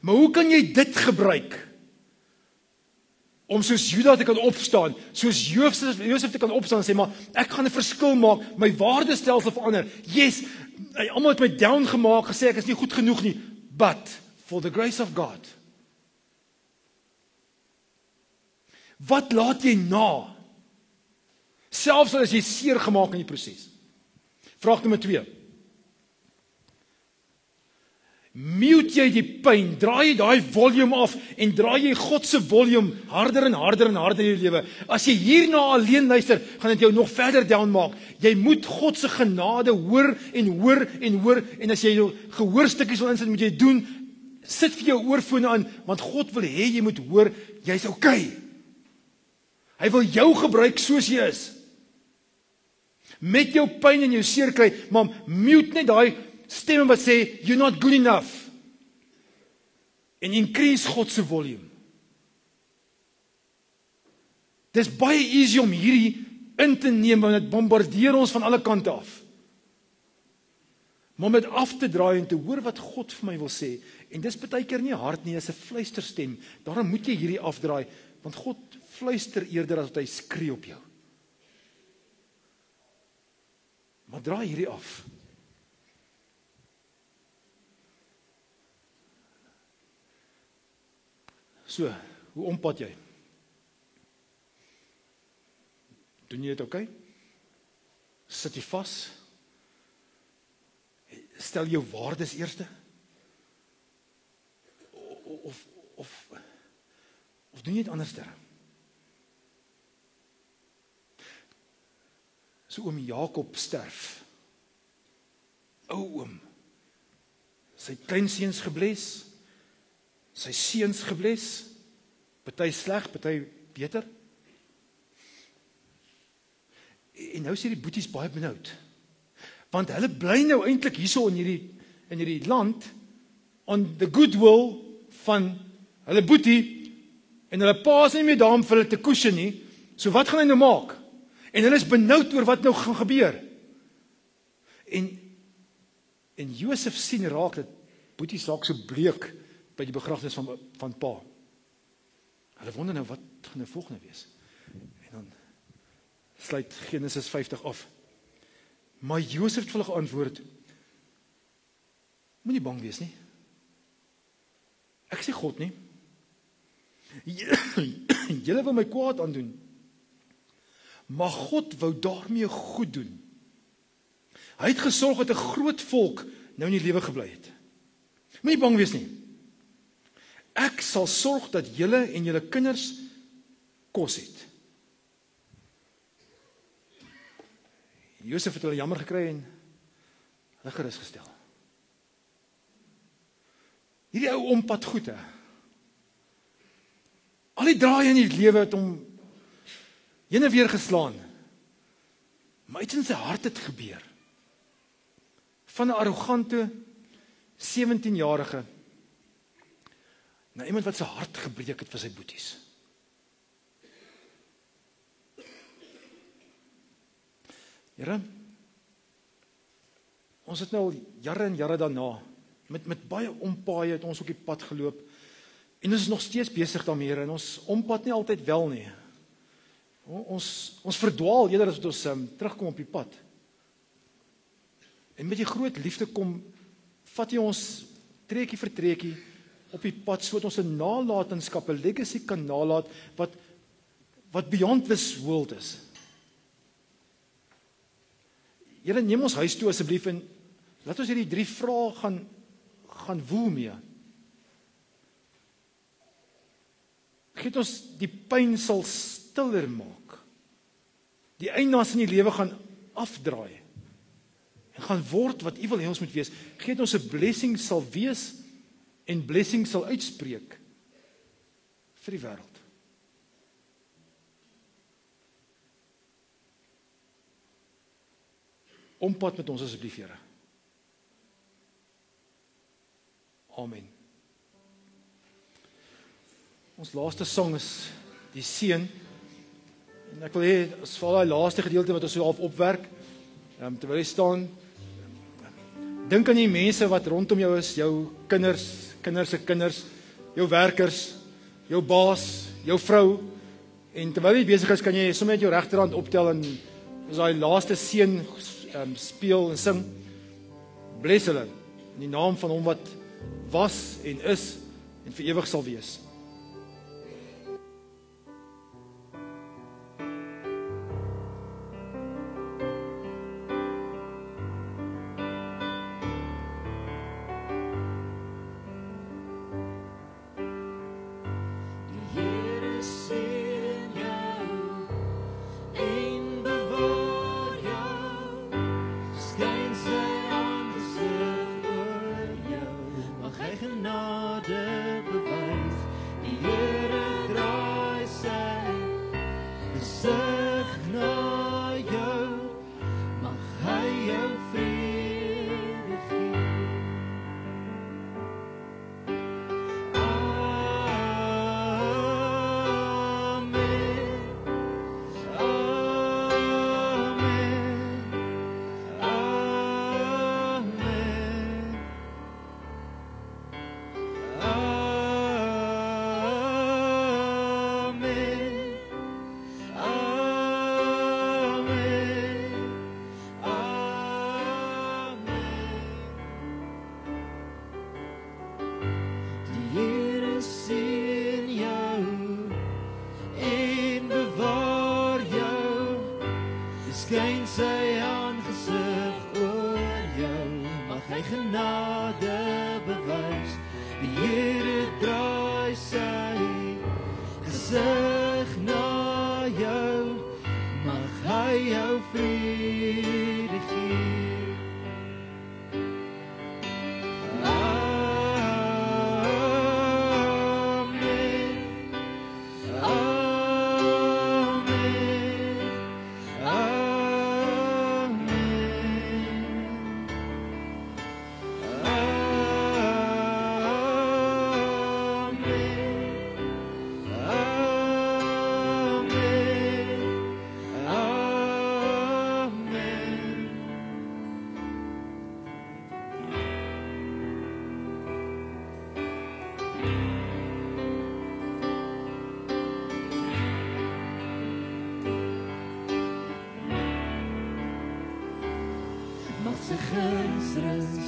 Maar hoe kan jy dit gebruik om soos Juda te kan opstaan, soos Josef te kan opstaan en sê, maar ek gaan 'n verskil maak, my waardestelsel verander. Yes, almal het my down gemaak, gesê ek is nie goed genoeg nie, but for the grace of God. Wat laat jy na? Selfs as jy seer gemaak in die proses. Vraag nommer 2. Mute jy die pyn, draai jy daai volume af en draai jy God se volume harder en harder en harder in jou lewe. As jy hierna alleen luister, gaan dit jou nog verder down maak. Jy moet God se genade hoor en hoor en hoor, en as jy jou gehoorstukkies wil insit, moet jy doen, sit vir jou oorfone aan, want God wil hê jy moet hoor, jy's okay. Hy wil jou gebruik soos jy is. Met jou pyn en jou seer kry, maar mute net daai stemme wat sê, you're not good enough. En increase God se volume. Dis baie easy om hierdie in te neem, want dit bombardeer ons van alle kante af. Maar om dit af te draai en te hoor wat God vir my wil sê, en dis baie keer nie hard nie, dis 'n fluisterstem, daarom moet jy hierdie afdraai, want God fluister eerder as wat hy skree op jou. Maar draai hierdie af. So, hoe ompad jy? Doen jy dit okay? Sit jy vas? Stel jou waardes eerste? Of doen jy dit anders? So oom Jakob sterf. Ou oom. Sy kleinseuns gebles, sy seuns gebles, party sleg, party beter. En nou sê die boeties baie benoud. Want hulle bly nou eintlik hierso in hierdie land on the goodwill van hulle boetie, en hulle pa is nie meer daar om vir hulle te cushion nie. So wat gaan hy nou maak? En hulle is benoud oor wat nou gaan gebeur. En Josef sien raak dat boeties raak so bleek by die begrafnis van pa. Hulle wonder nou wat gaan nou volgende wees. En dan sluit Genesis 50 af. Maar Josef het vir hulle geantwoord, moenie bang wees nie. Ek sê God nie. Julle wil my kwaad aandoen. Maar God wou daarmee goed doen. Hy het gesorg dat 'n groot volk nou in die lewe gebly het. Moenie bang wees nie. Ek sal sorg dat julle en julle kinders kos het. Josef het hulle jammer gekry en hulle gerus gestel. Hierdie ou ompad goed, hè. Al die draaie in die lewe het hom heen en weer geslaan. Maar iets in sy hart het gebeur. Van 'n arrogante 17-jarige na iemand wat sy hart gebreek het vir sy boeties. Here, ons het nou al jare en jare daarna, met baie ompaaie het ons op die pad geloop, en ons is nog steeds besig daarmee, Here, en ons ompad nie altyd wel nie. Ons verdwaal eerder as wat ons terugkom op die pad. En met die groot liefde kom, vat jy ons treukie vir treukie op die pad, sodat ons 'n nalatenskap, 'n legacy kan nalat, wat wat beyond this world is. Julle neem ons huis toe asseblief en laat ons hierdie 3 vrae gaan woel mee. Geet ons die pyn sal stiller maak. Die eindnas in die lewe gaan afdraai. En gaan word wat U wil hê ons moet wees. Geet ons 'n blessing sal wees en blessing sal uitspreek vir die wêreld. Ompad met ons asseblief, Here. Amen. Ons laaste sang is die seën. En ek wil hê, as val daai laaste gedeelte wat ons so half opwerk, terwyl jy staan, dink aan die mense wat rondom jou is, jou kinders, kinders se kinders, jou werkers, jou baas, jou vrou, en terwyl jy besig is, kan jy sommer met jou regterhand optel en as daai laaste seën speel en sing, bless hulle, in die naam van hom wat was en is en vir ewig sal wees.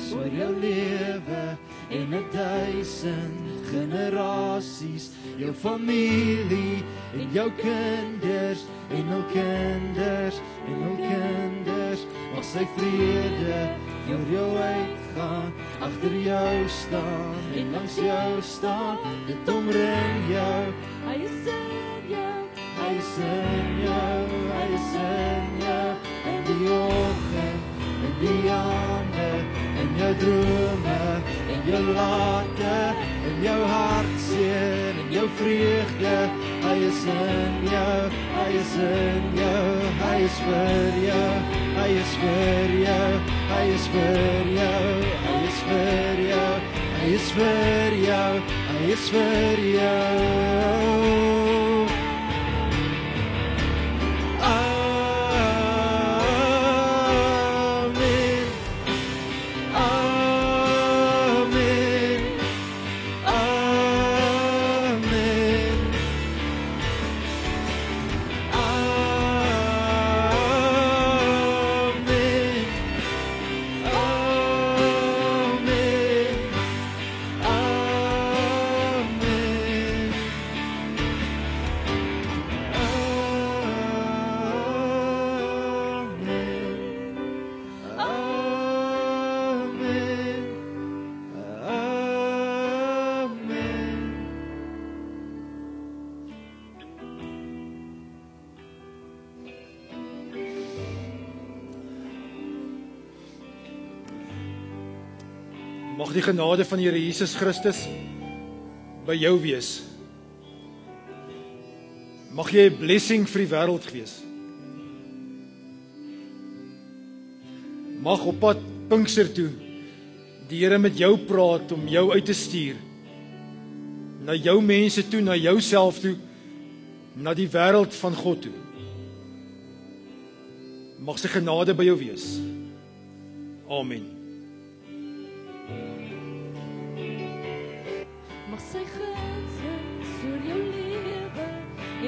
Oor jou lewe en 1000 generasies, jou familie en jou kinders en hul kinders en hul kinders, mag sy vrede vir jou uitgaan, agter jou staan en langs jou staan, dit omring jou. Hy is in jou, Hy is in jou, Hy is in jou, in die oggend, in die aande, in jou drome, in jou late, in jou hartseer, in jou vreugde. Hy is in jou, Hy is in jou, Hy is vir jou, Hy is vir jou, Hy is vir jou, Hy is vir jou, Hy is vir jou, Hy is vir jou. Mag die genade van die Here Jesus Christus by jou wees. Mag jy 'n blessing vir die wêreld wees. Mag op pad Pinkster toe die Here met jou praat om jou uit te stuur. Na jou mense toe, na jouself toe, na die wêreld van God toe. Mag sy genade by jou wees. Amen. Mag sy guns oor jou lewe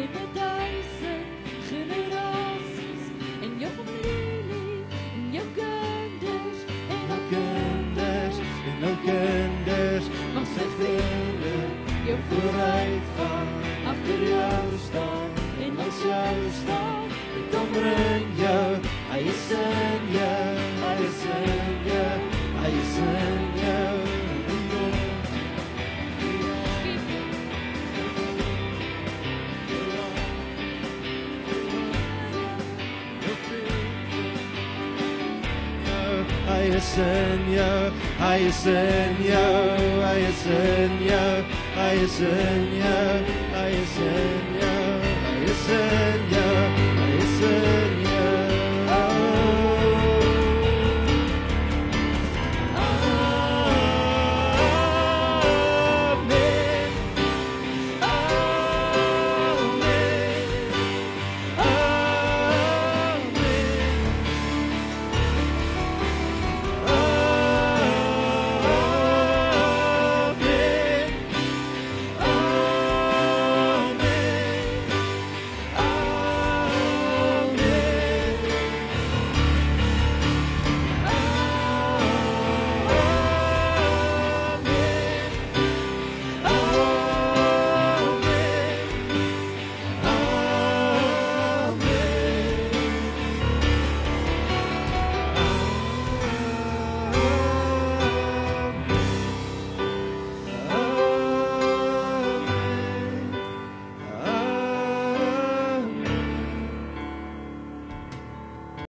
en met 1000 generasies en jou familie en jou kinders en jou kinders en jou kinders, mag sy vrede jou vooruitgaan, agter jou staan en als jou staan, met dan bring jou, hy is in jou, hy is in jou, hy is in jou. Hy is in jou, hy is in jou, hy is in jou, hy is in jou, hy is in jou, hy is in jou.